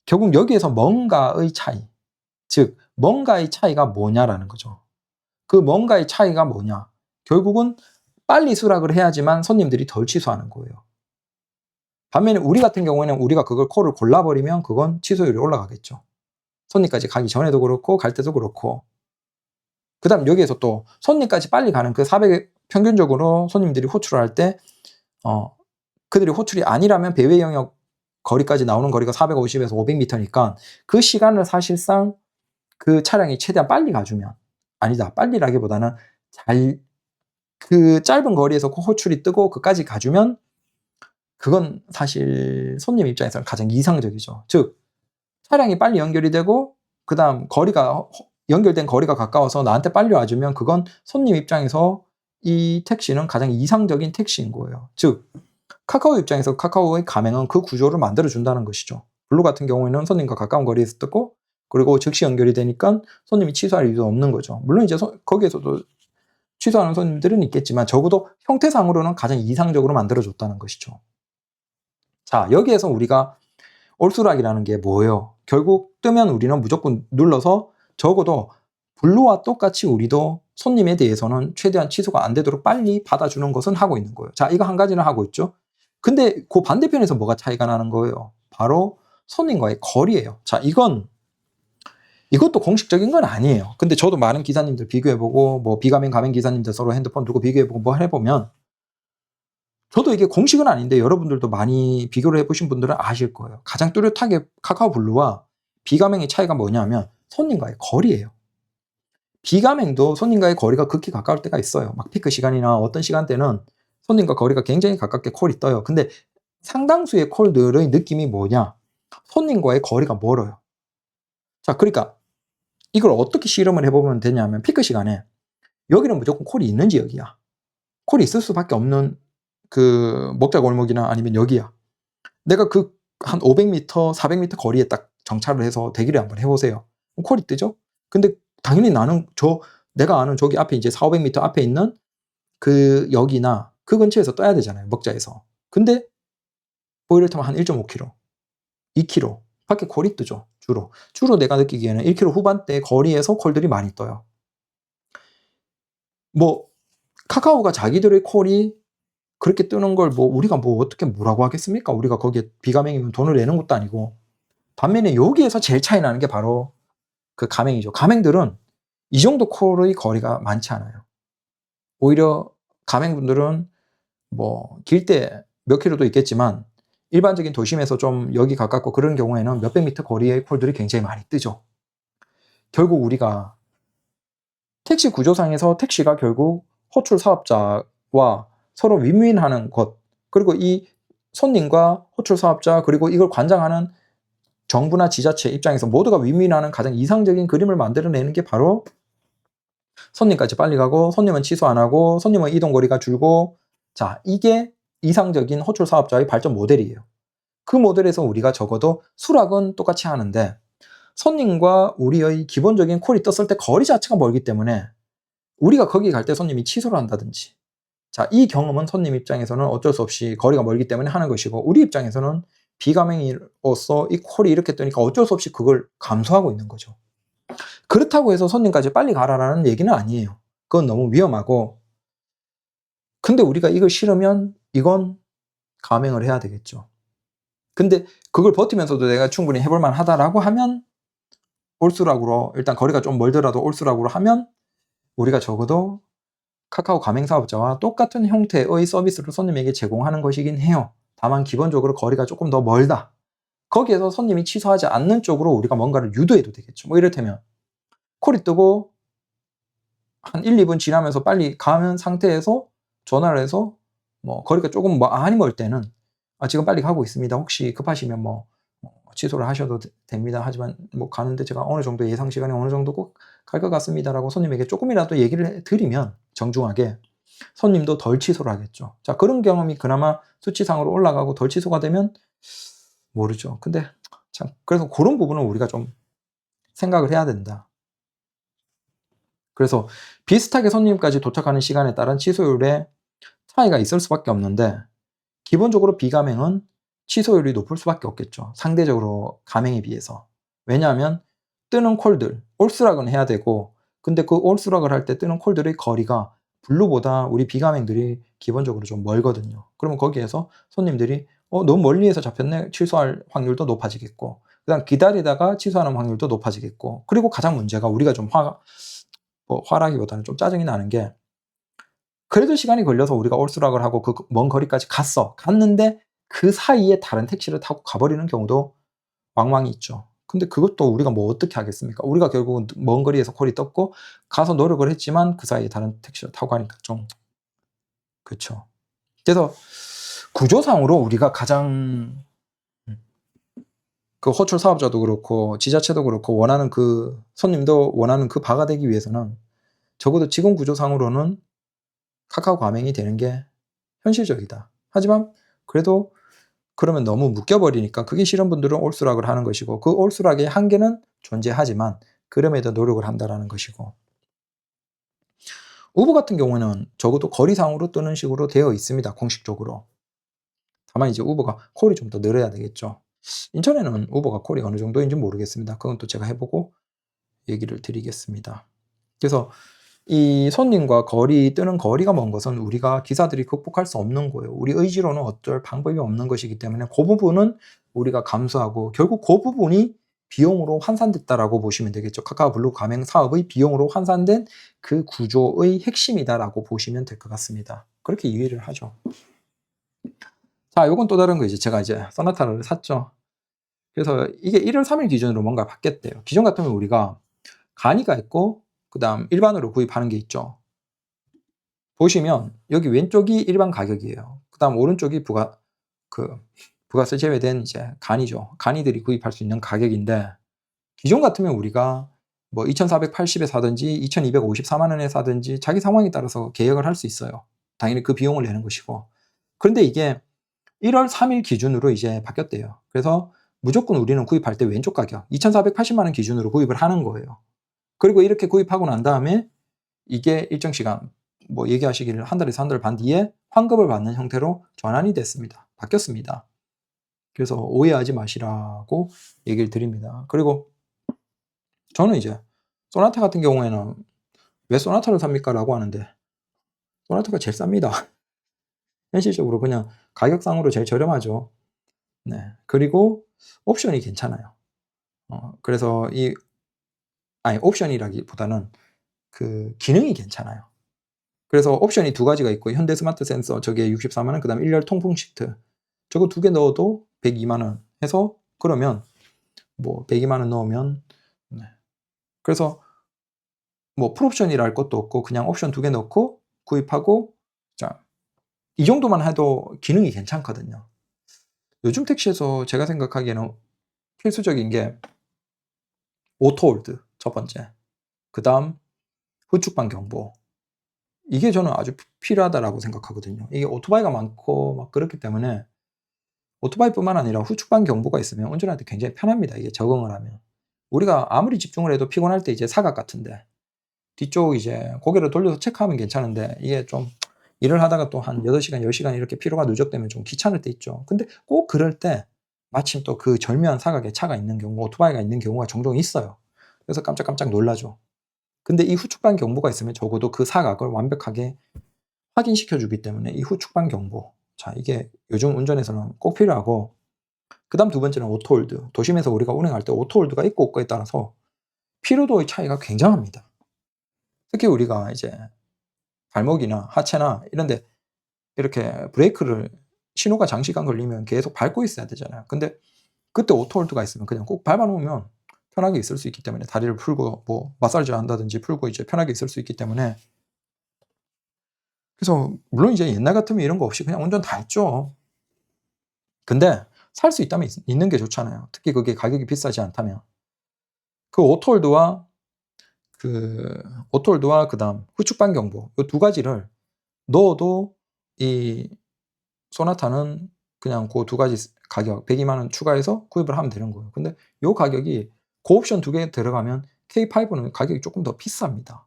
결국 여기에서 뭔가의 차이, 즉 뭔가의 차이가 뭐냐라는 거죠. 그 뭔가의 차이가 뭐냐? 결국은 빨리 수락을 해야지만 손님들이 덜 취소하는 거예요. 반면에 우리 같은 경우에는 우리가 그걸 콜을 골라버리면 그건 취소율이 올라가겠죠. 손님까지 가기 전에도 그렇고 갈 때도 그렇고. 그 다음 여기에서 또 손님까지 빨리 가는 그 400에 평균적으로 손님들이 호출을 할 때 그들이 호출이 아니라면 배회 영역 거리까지 나오는 거리가 450에서 500m니까 그 시간을 사실상 그 차량이 최대한 빨리 가주면, 아니다, 빨리라기보다는 그 짧은 거리에서 호출이 뜨고 그까지 가주면 그건 사실 손님 입장에서는 가장 이상적이죠. 즉 차량이 빨리 연결이 되고 그 다음 연결된 거리가 가까워서 나한테 빨리 와주면 그건 손님 입장에서 이 택시는 가장 이상적인 택시인 거예요. 즉 카카오 입장에서 카카오의 가맹은 그 구조를 만들어준다는 것이죠. 블루 같은 경우에는 손님과 가까운 거리에서 뜨고 그리고 즉시 연결이 되니까 손님이 취소할 이유도 없는 거죠. 물론 이제 거기에서도 취소하는 손님들은 있겠지만 적어도 형태상으로는 가장 이상적으로 만들어줬다는 것이죠. 자, 여기에서 우리가 올수락이라는 게 뭐예요? 결국 뜨면 우리는 무조건 눌러서 적어도 블루와 똑같이 우리도 손님에 대해서는 최대한 취소가 안 되도록 빨리 받아주는 것은 하고 있는 거예요. 자, 이거 한 가지는 하고 있죠. 근데 그 반대편에서 뭐가 차이가 나는 거예요? 바로 손님과의 거리예요. 자, 이것도 공식적인 건 아니에요. 근데 저도 많은 기사님들 비교해보고 뭐 비가맹 가맹 기사님들 서로 핸드폰 두고 비교해보고 뭐 해보면 저도 이게 공식은 아닌데 여러분들도 많이 비교를 해보신 분들은 아실 거예요. 가장 뚜렷하게 카카오 블루와 비가맹의 차이가 뭐냐면 손님과의 거리예요. 비가맹도 손님과의 거리가 극히 가까울 때가 있어요. 막 피크 시간이나 어떤 시간대는 손님과 거리가 굉장히 가깝게 콜이 떠요. 근데 상당수의 콜들의 느낌이 뭐냐? 손님과의 거리가 멀어요. 자, 그러니까 이걸 어떻게 실험을 해보면 되냐면 피크 시간에 여기는 무조건 콜이 있는 지역이야. 콜이 있을 수밖에 없는 그 먹자골목이나 아니면 여기야. 내가 그 한 500m, 400m 거리에 딱 정차를 해서 대기를 한번 해보세요. 콜이 뜨죠? 근데 당연히 내가 아는 저기 앞에 이제 400, 500m 앞에 있는 그 역이나 그 근처에서 떠야 되잖아요. 먹자에서. 근데 뭐 이를테면 한 1.5km, 2km 밖에 콜이 뜨죠. 주로 내가 느끼기에는 1km 후반대 거리에서 콜들이 많이 떠요. 뭐 카카오가 자기들의 콜이 그렇게 뜨는 걸 뭐 우리가 뭐 어떻게 뭐라고 하겠습니까? 우리가 거기에 비가맹이면 돈을 내는 것도 아니고. 반면에 여기에서 제일 차이 나는 게 바로 그 가맹이죠. 가맹들은 이 정도 콜의 거리가 많지 않아요. 오히려 가맹분들은 뭐 길 때 몇 킬로도 있겠지만 일반적인 도심에서 좀 여기 가깝고 그런 경우에는 몇백 미터 거리의 콜들이 굉장히 많이 뜨죠. 결국 우리가 택시 구조상에서 택시가 결국 호출 사업자와 서로 윈윈하는 것, 그리고 이 손님과 호출 사업자 그리고 이걸 관장하는 정부나 지자체 입장에서 모두가 윈윈하는 가장 이상적인 그림을 만들어내는 게 바로 손님까지 빨리 가고 손님은 취소 안 하고 손님은 이동거리가 줄고, 자, 이게 이상적인 호출 사업자의 발전 모델이에요. 그 모델에서 우리가 적어도 수락은 똑같이 하는데 손님과 우리의 기본적인 콜이 떴을 때 거리 자체가 멀기 때문에 우리가 거기 갈 때 손님이 취소를 한다든지, 자, 이 경험은 손님 입장에서는 어쩔 수 없이 거리가 멀기 때문에 하는 것이고 우리 입장에서는 비가맹이로서 이 콜이 이렇게 뜨니까 어쩔 수 없이 그걸 감수하고 있는 거죠. 그렇다고 해서 손님까지 빨리 가라라는 얘기는 아니에요. 그건 너무 위험하고, 근데 우리가 이걸 싫으면 이건 감행을 해야 되겠죠. 근데 그걸 버티면서도 내가 충분히 해볼 만하다라고 하면 올수락으로, 일단 거리가 좀 멀더라도 올수락으로 하면 우리가 적어도 카카오 가맹사업자와 똑같은 형태의 서비스를 손님에게 제공하는 것이긴 해요. 다만 기본적으로 거리가 조금 더 멀다. 거기에서 손님이 취소하지 않는 쪽으로 우리가 뭔가를 유도해도 되겠죠. 뭐 이를테면 콜이 뜨고 한 1, 2분 지나면서 빨리 가는 상태에서 전화를 해서 뭐 거리가 조금 많이 멀 때는 지금 빨리 가고 있습니다. 혹시 급하시면 뭐 취소를 하셔도 됩니다. 하지만 뭐 가는데 제가 어느 정도 예상 시간에 어느 정도 꼭 갈 것 같습니다라고 손님에게 조금이라도 얘기를 드리면 정중하게 손님도 덜 취소를 하겠죠. 자, 그런 경험이 그나마 수치상으로 올라가고 덜 취소가 되면 모르죠. 근데 참 그래서 그런 부분은 우리가 좀 생각을 해야 된다. 그래서 비슷하게 손님까지 도착하는 시간에 따른 취소율에 차이가 있을 수밖에 없는데 기본적으로 비가맹은 취소율이 높을 수밖에 없겠죠. 상대적으로 가맹에 비해서. 왜냐하면 뜨는 콜들, 올수락은 해야 되고 근데 그 올수락을 할 때 뜨는 콜들의 거리가 블루보다 우리 비가맹들이 기본적으로 좀 멀거든요. 그러면 거기에서 손님들이 너무 멀리에서 잡혔네, 취소할 확률도 높아지겠고, 그다음 기다리다가 취소하는 확률도 높아지겠고, 그리고 가장 문제가 우리가 좀 화라기보다는 좀 짜증이 나는 게, 그래도 시간이 걸려서 우리가 올수락을 하고 그 먼 거리까지 갔는데 그 사이에 다른 택시를 타고 가버리는 경우도 왕왕이 있죠. 근데 그것도 우리가 뭐 어떻게 하겠습니까? 우리가 결국은 먼 거리에서 콜이 떴고 가서 노력을 했지만 그 사이에 다른 택시를 타고 가니까 좀 그렇죠. 그래서 구조상으로 우리가 가장 그 호출 사업자도 그렇고 지자체도 그렇고 원하는 그 손님도 원하는 그 바가 되기 위해서는 적어도 지금 구조상으로는 카카오 가맹이 되는 게 현실적이다. 하지만 그래도 그러면 너무 묶여버리니까 그게 싫은 분들은 올수락을 하는 것이고, 그 올수락의 한계는 존재하지만 그럼에도 노력을 한다라는 것이고, 우버 같은 경우에는 적어도 거리상으로 뜨는 식으로 되어 있습니다. 공식적으로. 다만 이제 우버가 콜이 좀 더 늘어야 되겠죠. 인천에는 우버가 콜이 어느 정도인지 모르겠습니다. 그건 또 제가 해보고 얘기를 드리겠습니다. 그래서 이 손님과 뜨는 거리가 먼 것은 우리가 기사들이 극복할 수 없는 거예요. 우리 의지로는 어쩔 방법이 없는 것이기 때문에 그 부분은 우리가 감수하고, 결국 그 부분이 비용으로 환산됐다라고 보시면 되겠죠. 카카오 블루 가맹 사업의 비용으로 환산된 그 구조의 핵심이다라고 보시면 될 것 같습니다. 그렇게 이해를 하죠. 자, 요건 또 다른 거, 이제 제가 이제 소나타를 샀죠. 그래서 이게 1월 3일 기준으로 뭔가 바뀌었대요. 기존 같으면 우리가 간이가 있고 그 다음 일반으로 구입하는 게 있죠. 보시면 여기 왼쪽이 일반 가격이에요. 그 다음 오른쪽이 부가세 제외된 이제 간이죠. 간이들이 구입할 수 있는 가격인데, 기존 같으면 우리가 뭐 2,480에 사든지 2,254만 원에 사든지 자기 상황에 따라서 계약을 할 수 있어요. 당연히 그 비용을 내는 것이고. 그런데 이게 1월 3일 기준으로 이제 바뀌었대요. 그래서 무조건 우리는 구입할 때 왼쪽 가격 2,480만 원 기준으로 구입을 하는 거예요. 그리고 이렇게 구입하고 난 다음에 이게 일정 시간, 뭐 얘기하시기를 한 달에서 한 달 반 뒤에 환급을 받는 형태로 전환이 됐습니다. 바뀌었습니다. 그래서 오해하지 마시라고 얘기를 드립니다. 그리고 저는 이제 소나타 같은 경우에는 왜 소나타를 삽니까? 라고 하는데, 소나타가 제일 쌉니다. 현실적으로 그냥 가격상으로 제일 저렴하죠. 네. 그리고 옵션이 괜찮아요. 그래서 옵션이라기보다는 그 기능이 괜찮아요. 그래서 옵션이 두 가지가 있고, 현대 스마트 센서 저게 64만 원, 그다음에 1열 통풍 시트 저거 두 개 넣어도 102만 원 해서, 그러면 뭐 102만 원 넣으면, 네. 그래서 뭐 풀옵션이라 할 것도 없고 그냥 옵션 두 개 넣고 구입하고, 자, 이 정도만 해도 기능이 괜찮거든요. 요즘 택시에서 제가 생각하기에는 필수적인 게 오토홀드 첫 번째, 그 다음 후측방 경보, 이게 저는 아주 필요하다라고 생각하거든요. 이게 오토바이가 많고 막 그렇기 때문에 오토바이뿐만 아니라 후측방 경보가 있으면 운전할 때 굉장히 편합니다. 이게 적응을 하면. 우리가 아무리 집중을 해도 피곤할 때 이제 사각 같은데 뒤쪽 이제 고개를 돌려서 체크하면 괜찮은데, 이게 좀 일을 하다가 또 한 8시간, 10시간 이렇게 피로가 누적되면 좀 귀찮을 때 있죠. 근데 꼭 그럴 때 마침 또 그 절묘한 사각에 차가 있는 경우, 오토바이가 있는 경우가 종종 있어요. 그래서 깜짝깜짝 놀라죠. 근데 이 후측방 경보가 있으면 적어도 그 사각을 완벽하게 확인시켜 주기 때문에 이 후측방 경보, 자, 이게 요즘 운전에서는 꼭 필요하고, 그 다음 두 번째는 오토홀드. 도심에서 우리가 운행할 때 오토홀드가 있고 없고에 따라서 피로도의 차이가 굉장합니다. 특히 우리가 이제 발목이나 하체나 이런데 이렇게 브레이크를, 신호가 장시간 걸리면 계속 밟고 있어야 되잖아요. 근데 그때 오토홀드가 있으면 그냥 꼭 밟아 놓으면 편하게 있을 수 있기 때문에, 다리를 풀고 뭐 마사지 한다든지 풀고 이제 편하게 있을 수 있기 때문에. 그래서 물론 이제 옛날 같으면 이런 거 없이 그냥 운전 다 했죠. 근데 살 수 있다면 있는 게 좋잖아요. 특히 그게 가격이 비싸지 않다면. 그 오토홀드와 그다음 후측방 경보, 이 두 가지를 넣어도 이 소나타는 그냥 그 두 가지 가격 102만 원 추가해서 구입을 하면 되는 거예요. 근데 요 가격이 그 옵션 두 개 들어가면 K5는 가격이 조금 더 비쌉니다.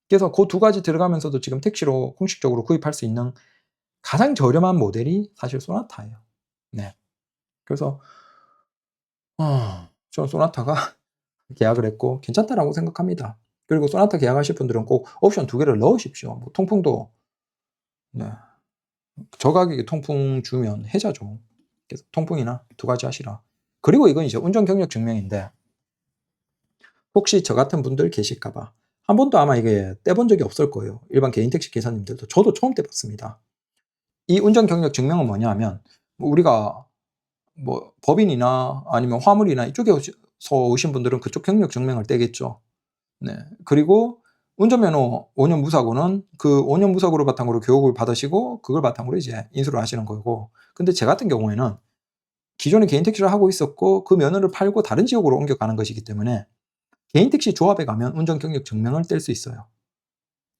그래서 그 두 가지 들어가면서도 지금 택시로 공식적으로 구입할 수 있는 가장 저렴한 모델이 사실 소나타예요. 네. 그래서 저는 소나타가 계약을 했고 괜찮다라고 생각합니다. 그리고 소나타 계약하실 분들은 꼭 옵션 2개를 넣으십시오. 뭐 통풍도 네. 저가격에 통풍 주면 혜자죠. 그래서 통풍이나 2가지 하시라. 그리고 이건 이제 운전 경력 증명인데 혹시 저 같은 분들 계실까 봐 한 번도 아마 이게 떼본 적이 없을 거예요. 일반 개인 택시 기사님들도. 저도 처음 떼봤습니다. 이 운전 경력 증명은 뭐냐 하면 뭐 우리가 뭐 법인이나 아니면 화물이나 이쪽에서 오신 분들은 그쪽 경력 증명을 떼겠죠. 네. 그리고 운전면허 5년 무사고는 그 5년 무사고를 바탕으로 교육을 받으시고 그걸 바탕으로 이제 인수를 하시는 거고. 근데 제 같은 경우에는 기존에 개인 택시를 하고 있었고 그 면허를 팔고 다른 지역으로 옮겨가는 것이기 때문에 개인 택시 조합에 가면 운전 경력 증명을 뗄 수 있어요.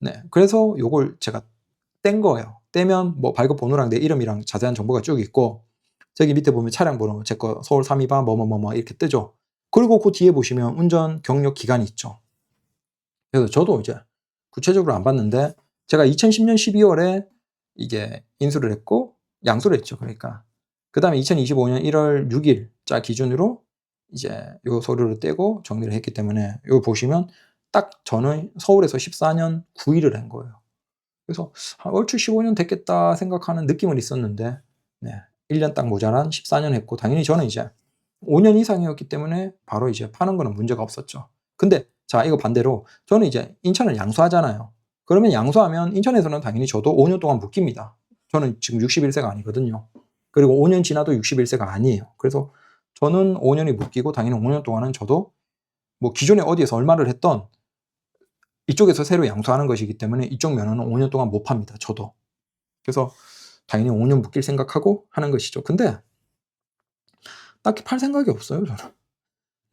네. 그래서 요걸 제가 뗀 거예요. 떼면 뭐 발급 번호랑 내 이름이랑 자세한 정보가 쭉 있고 저기 밑에 보면 차량 번호 제 거 서울 삼이바 뭐뭐뭐뭐 이렇게 뜨죠. 그리고 그 뒤에 보시면 운전 경력 기간이 있죠. 그래서 저도 이제 구체적으로 안 봤는데 제가 2010년 12월에 이게 인수를 했고 양수를 했죠. 그러니까 그다음에 2025년 1월 6일자 기준으로 이제 요 서류를 떼고 정리를 했기 때문에 요 보시면 딱 저는 서울에서 14년 9일을 한 거예요. 그래서 얼추 15년 됐겠다 생각하는 느낌은 있었는데 네. 1년 딱 모자란 14년 했고 당연히 저는 이제 5년 이상이었기 때문에 바로 이제 파는 거는 문제가 없었죠. 근데 자 이거 반대로 저는 이제 인천을 양수하잖아요. 그러면 양수하면 인천에서는 당연히 저도 5년 동안 묶입니다. 저는 지금 61세가 아니거든요. 그리고 5년 지나도 61세가 아니에요. 그래서 저는 5년이 묶이고 당연히 5년 동안은 저도 뭐 기존에 어디에서 얼마를 했던 이쪽에서 새로 양수하는 것이기 때문에 이쪽 면허는 5년 동안 못 팝니다. 저도. 그래서 당연히 5년 묶일 생각하고 하는 것이죠. 근데 딱히 팔 생각이 없어요, 저는.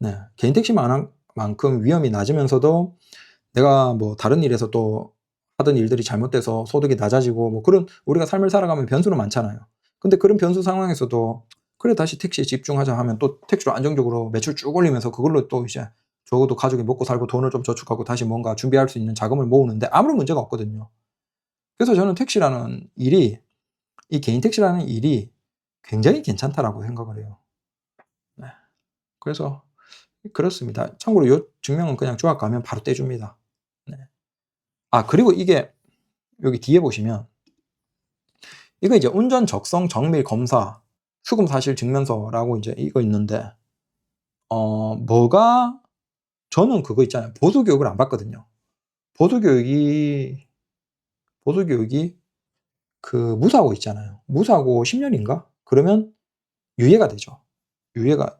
네. 개인 택시만큼 위험이 낮으면서도 내가 뭐 다른 일에서 또 하던 일들이 잘못돼서 소득이 낮아지고 뭐 그런 우리가 삶을 살아가면 변수는 많잖아요. 근데 그런 변수 상황에서도 그래 다시 택시에 집중하자 하면 또 택시로 안정적으로 매출 쭉 올리면서 그걸로 또 이제 적어도 가족이 먹고 살고 돈을 좀 저축하고 다시 뭔가 준비할 수 있는 자금을 모으는데 아무런 문제가 없거든요. 그래서 저는 택시라는 일이 이 개인 택시라는 일이 굉장히 괜찮다라고 생각을 해요. 네. 그래서 그렇습니다. 참고로 요 증명은 그냥 조합 가면 바로 떼줍니다. 네. 아 그리고 이게 여기 뒤에 보시면 이거 이제 운전 적성 정밀 검사 수금 사실 증명서라고 이제 이거 있는데 뭐가 저는 그거 있잖아요. 보수 교육을 안 받거든요. 보수 교육이 그 무사고 있잖아요. 무사고 10년인가? 그러면 유예가 되죠. 유예가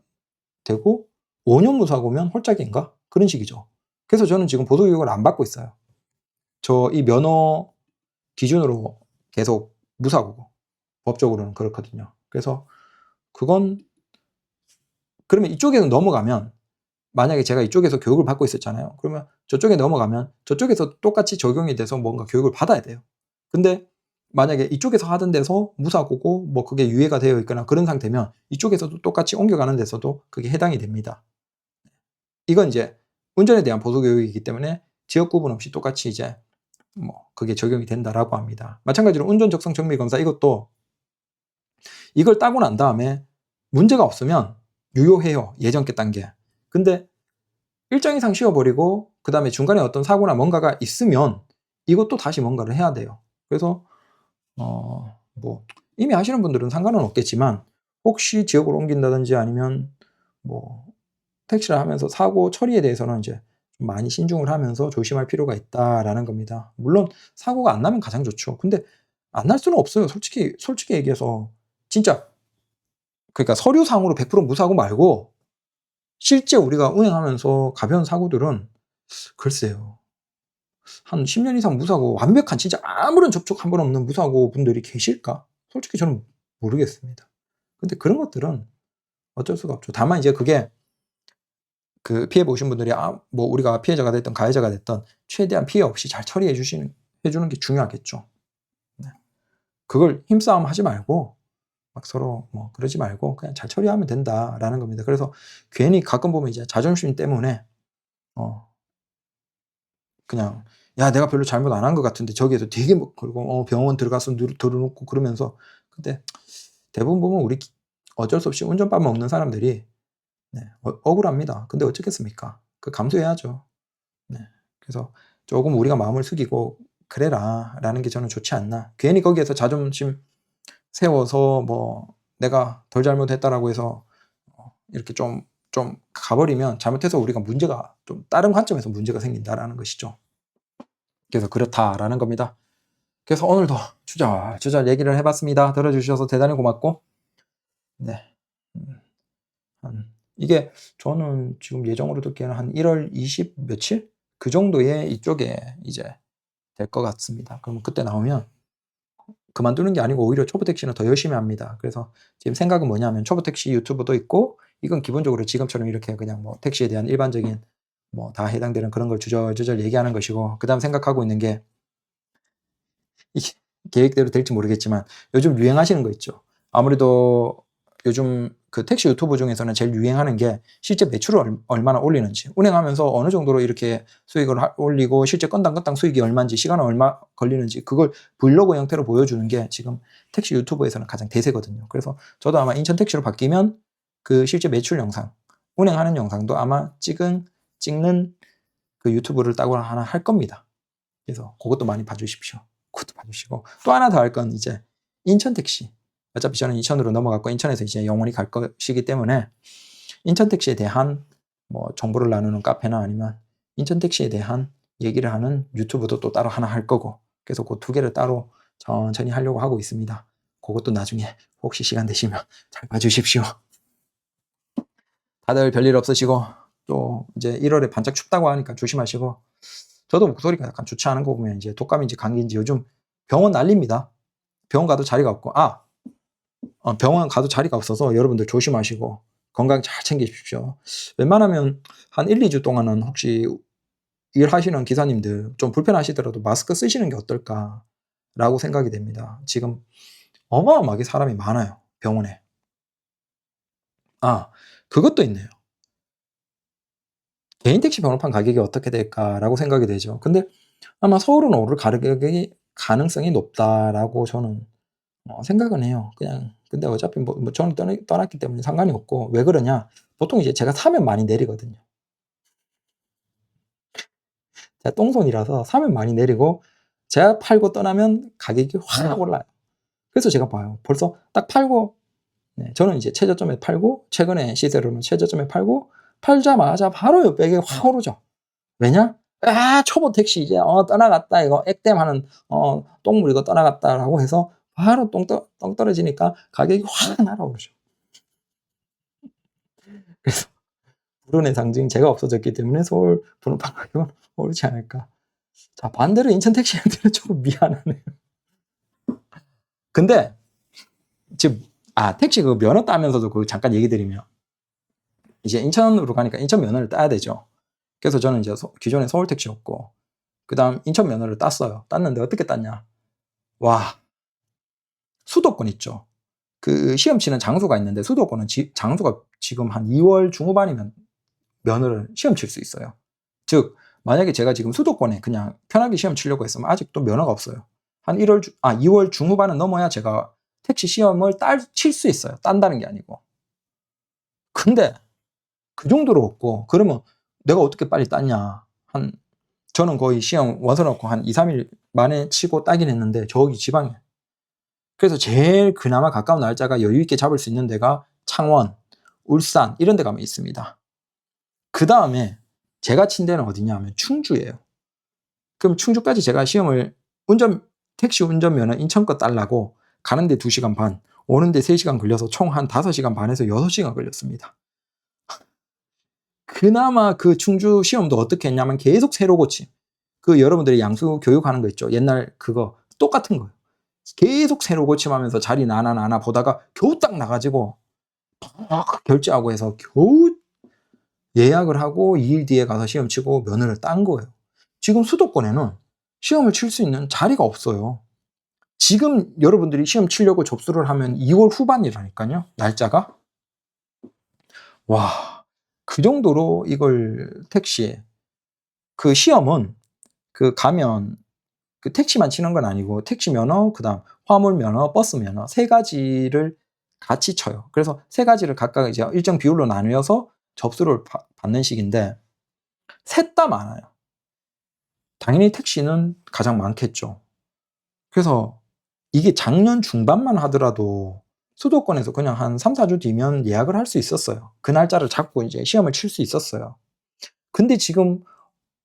되고 5년 무사고면 홀짝인가? 그런 식이죠. 그래서 저는 지금 보수 교육을 안 받고 있어요. 저 이 면허 기준으로 계속 무사고고 법적으로는 그렇거든요. 그래서 그건 그러면 이쪽에서 넘어가면 만약에 제가 이쪽에서 교육을 받고 있었잖아요. 그러면 저쪽에 넘어가면 저쪽에서 똑같이 적용이 돼서 뭔가 교육을 받아야 돼요. 근데 만약에 이쪽에서 하던 데서 무사고고 뭐 그게 유예가 되어 있거나 그런 상태면 이쪽에서도 똑같이 옮겨가는 데서도 그게 해당이 됩니다. 이건 이제 운전에 대한 보수 교육이기 때문에 지역 구분 없이 똑같이 이제 뭐 그게 적용이 된다라고 합니다. 마찬가지로 운전 적성 정밀 검사 이것도 이걸 따고 난 다음에 문제가 없으면 유효해요. 예전 게 딴 게. 근데 일정 이상 쉬어버리고 그 다음에 중간에 어떤 사고나 뭔가가 있으면 이것도 다시 뭔가를 해야 돼요. 그래서 뭐 이미 하시는 분들은 상관은 없겠지만 혹시 지역을 옮긴다든지 아니면 뭐 택시를 하면서 사고 처리에 대해서는 이제 좀 많이 신중을 하면서 조심할 필요가 있다라는 겁니다. 물론 사고가 안 나면 가장 좋죠. 근데 안 날 수는 없어요. 솔직히 얘기해서 진짜 그러니까 서류상으로 100% 무사고 말고 실제 우리가 운행하면서 가벼운 사고들은 글쎄요. 한 10년 이상 무사고 완벽한 진짜 아무런 접촉 한 번 없는 무사고 분들이 계실까? 솔직히 저는 모르겠습니다. 근데 그런 것들은 어쩔 수가 없죠. 다만 이제 그게 그 피해 보신 분들이 뭐 우리가 피해자가 됐든 가해자가 됐든 최대한 피해 없이 잘 처리해 주는 게 중요하겠죠. 네. 그걸 힘싸움 하지 말고 막 서로 뭐 그러지 말고 그냥 잘 처리하면 된다라는 겁니다. 그래서 괜히 가끔 보면 이제 자존심 때문에 어 그냥 "야 내가 별로 잘못 안 한 것 같은데." 저기에서 되게 뭐 그러고 병원 들어가서 들어눕고 그러면서 근데 대부분 보면 우리 어쩔 수 없이 운전밥 먹는 사람들이 네 억울합니다. 근데 어쩌겠습니까? 그 감수해야죠. 네. 그래서 조금 우리가 마음을 숙이고 그래라 라는 게 저는 좋지 않나. 괜히 거기에서 자존심 세워서 뭐 내가 덜 잘못했다라고 해서 이렇게 좀 가버리면 잘못해서 우리가 문제가 좀 다른 관점에서 문제가 생긴다라는 것이죠. 그래서 그렇다라는 겁니다. 그래서 오늘도 주저주저 얘기를 해봤습니다. 들어주셔서 대단히 고맙고, 네. 이게 저는 지금 예정으로 듣기에는 한 1월 20 며칠? 그 정도에 이쪽에 이제 될 것 같습니다. 그러면 그때 나오면 그만두는 게 아니고 오히려 초보택시는 더 열심히 합니다. 그래서 지금 생각은 뭐냐면 초보택시 유튜브도 있고, 이건 기본적으로 지금처럼 이렇게 그냥 뭐 택시에 대한 일반적인 뭐 다 해당되는 그런 걸 주저주저 얘기하는 것이고, 그 다음 생각하고 있는 게 이게 계획대로 될지 모르겠지만 요즘 유행하시는 거 있죠. 아무래도 요즘 그 택시 유튜브 중에서는 제일 유행하는 게 실제 매출을 얼마나 올리는지, 운행하면서 어느 정도로 이렇게 수익을 올리고 실제 건당 수익이 얼마인지, 시간은 얼마 걸리는지, 그걸 브이로그 형태로 보여주는 게 지금 택시 유튜브에서는 가장 대세거든요. 그래서 저도 아마 인천 택시로 바뀌면 그 실제 매출 영상, 운행하는 영상도 아마 찍는 그 유튜브를 따로 하나 할 겁니다. 그래서 그것도 많이 봐주십시오. 그것도 봐주시고, 또 하나 더 할 건 이제 인천 택시. 어차피 저는 인천으로 넘어갔고 인천에서 이제 영원히 갈 것이기 때문에 인천 택시에 대한 뭐 정보를 나누는 카페나 아니면 인천 택시에 대한 얘기를 하는 유튜브도 또 따로 하나 할 거고, 그래서 그 두 개를 따로 천천히 하려고 하고 있습니다. 그것도 나중에 혹시 시간 되시면 잘 봐주십시오. 다들 별일 없으시고, 또 이제 1월에 반짝 춥다고 하니까 조심하시고, 저도 목소리가 약간 좋지 않은 거 보면 이제 독감인지 감기인지 요즘 병원 난립니다. 병원 가도 자리가 없고, 병원 가도 자리가 없어서 여러분들 조심하시고 건강 잘 챙기십시오. 웬만하면 한 1, 2주 동안은 혹시 일하시는 기사님들 좀 불편하시더라도 마스크 쓰시는 게 어떨까라고 생각이 됩니다. 지금 어마어마하게 사람이 많아요, 병원에. 그것도 있네요. 개인 택시 번호판 가격이 어떻게 될까라고 생각이 되죠. 근데 아마 서울은 오를 가능성이 높다라고 저는 생각은 해요. 그냥 근데 어차피 뭐 저는 떠났기 때문에 상관이 없고, 왜 그러냐? 보통 이제 제가 사면 많이 내리거든요. 제가 똥손이라서 사면 많이 내리고, 제가 팔고 떠나면 가격이 확 올라요. 그래서 제가 봐요. 벌써 딱 팔고, 네, 저는 이제 최저점에 팔고, 최근에 시세로는 최저점에 팔고, 팔자마자 바로 옆백에 확 오르죠. 왜냐? 초보 택시 이제 떠나갔다, 이거 액땜하는 똥물 이거 떠나갔다라고 해서 바로 똥 떨어지니까 가격이 확 날아오르죠. 그래서 불운의 상징 제가 없어졌기 때문에 서울 번호판 가격은 오르지 않을까. 자, 반대로 인천 택시한테는 조금 미안하네요. 근데 지금 택시 그 면허 따면서도 그 잠깐 얘기 드리면, 이제 인천으로 가니까 인천 면허를 따야 되죠. 그래서 저는 이제 기존에 서울 택시였고, 그 다음 인천 면허를 땄어요. 땄는데 어떻게 땄냐? 와, 수도권 있죠. 그 시험 치는 장소가 있는데, 수도권은 장소가 지금 한 2월 중후반이면 면허를 시험 칠 수 있어요. 즉 만약에 제가 지금 수도권에 그냥 편하게 시험 치려고 했으면 아직도 면허가 없어요. 한 2월 중후반은 넘어야 제가 택시 시험을 칠 수 있어요. 딴다는 게 아니고. 근데 그 정도로 없고, 그러면 내가 어떻게 빨리 땄냐? 저는 거의 시험 원서 넣고 한 2, 3일 만에 치고 따긴 했는데, 저기 지방에. 그래서 제일 그나마 가까운 날짜가 여유 있게 잡을 수 있는 데가 창원, 울산 이런 데 가면 있습니다. 그 다음에 제가 친 데는 어디냐 하면 충주예요. 그럼 충주까지 제가 시험을 택시 운전면허 인천 거 딸라고 가는데 2시간 반, 오는데 3시간 걸려서 총 한 5시간 반에서 6시간 걸렸습니다. 그나마 그 충주 시험도 어떻게 했냐면 계속 새로 고침. 그 여러분들이 양수 교육하는 거 있죠. 옛날 그거 똑같은 거예요. 계속 새로 고침하면서 자리 나나 보다가 겨우 딱 나가지고 결제하고 해서 겨우 예약을 하고 2일 뒤에 가서 시험 치고 면허를 딴 거예요. 지금 수도권에는 시험을 칠 수 있는 자리가 없어요. 지금 여러분들이 시험 치려고 접수를 하면 2월 후반이라니까요, 날짜가. 와, 그 정도로 이걸 그 시험은 가면 그 택시만 치는 건 아니고 택시 면허, 그다음 화물 면허, 버스 면허 3가지를 같이 쳐요. 그래서 3가지를 각각 이제 일정 비율로 나누어서 접수를 받는 식인데, 셋 다 많아요. 당연히 택시는 가장 많겠죠. 그래서 이게 작년 중반만 하더라도 수도권에서 그냥 한 3-4주 뒤면 예약을 할 수 있었어요. 그 날짜를 잡고 이제 시험을 칠 수 있었어요. 근데 지금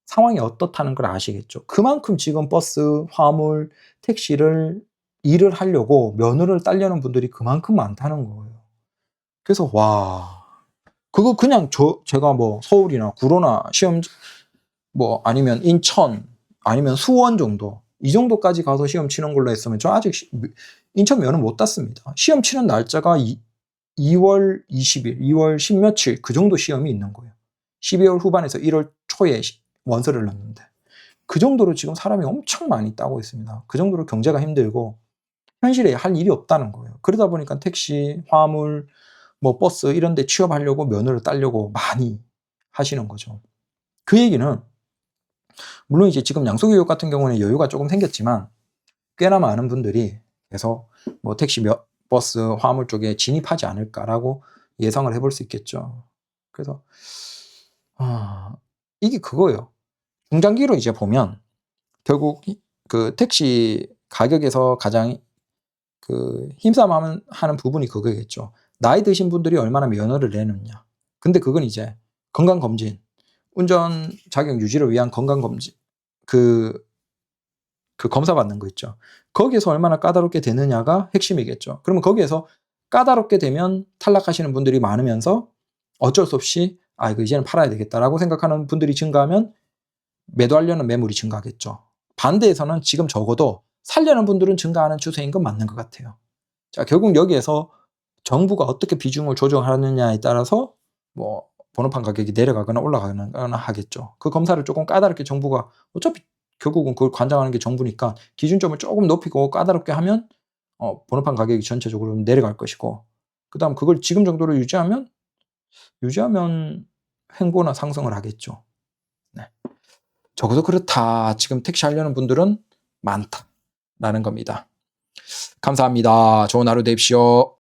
상황이 어떻다는 걸 아시겠죠? 그만큼 지금 버스, 화물, 택시를 일을 하려고 면허를 따려는 분들이 그만큼 많다는 거예요. 그래서 와, 그거 그냥 제가 뭐 서울이나 구로나 시험 뭐 아니면 인천 아니면 수원 정도 이 정도까지 가서 시험 치는 걸로 했으면 저 아직 인천 면허 못 땄습니다. 시험 치는 날짜가 2월 20일, 2월 10 며칠 그 정도 시험이 있는 거예요. 12월 후반에서 1월 초에 원서를 넣는데 그 정도로 지금 사람이 엄청 많이 따고 있습니다. 그 정도로 경제가 힘들고 현실에 할 일이 없다는 거예요. 그러다 보니까 택시, 화물, 뭐 버스 이런 데 취업하려고 면허를 따려고 많이 하시는 거죠. 그 얘기는 물론 이제 지금 양소교육 같은 경우는 여유가 조금 생겼지만 꽤나 많은 분들이 계속 뭐 택시, 버스, 화물 쪽에 진입하지 않을까라고 예상을 해볼 수 있겠죠. 그래서 이게 그거예요. 중장기로 이제 보면 결국 그 택시 가격에서 가장 그 힘싸움 하는 부분이 그거겠죠. 나이 드신 분들이 얼마나 면허를 내느냐. 근데 그건 이제 건강검진, 운전 자격 유지를 위한 건강검진, 그 검사 받는 거 있죠. 거기에서 얼마나 까다롭게 되느냐가 핵심이겠죠. 그러면 거기에서 까다롭게 되면 탈락하시는 분들이 많으면서 어쩔 수 없이 이거 이제는 팔아야 되겠다라고 생각하는 분들이 증가하면 매도하려는 매물이 증가하겠죠. 반대에서는 지금 적어도 살려는 분들은 증가하는 추세인 건 맞는 것 같아요. 자, 결국 여기에서 정부가 어떻게 비중을 조정하느냐에 따라서 뭐 번호판 가격이 내려가거나 올라가거나 하겠죠. 그 검사를 조금 까다롭게 정부가 어차피 결국은 그걸 관장하는 게 정부니까 기준점을 조금 높이고 까다롭게 하면 번호판 가격이 전체적으로 내려갈 것이고 그다음 그걸 지금 정도로 유지하면 횡보나 상승을 하겠죠. 네. 적어도 그렇다. 지금 택시 하려는 분들은 많다라는 겁니다. 감사합니다. 좋은 하루 되십시오.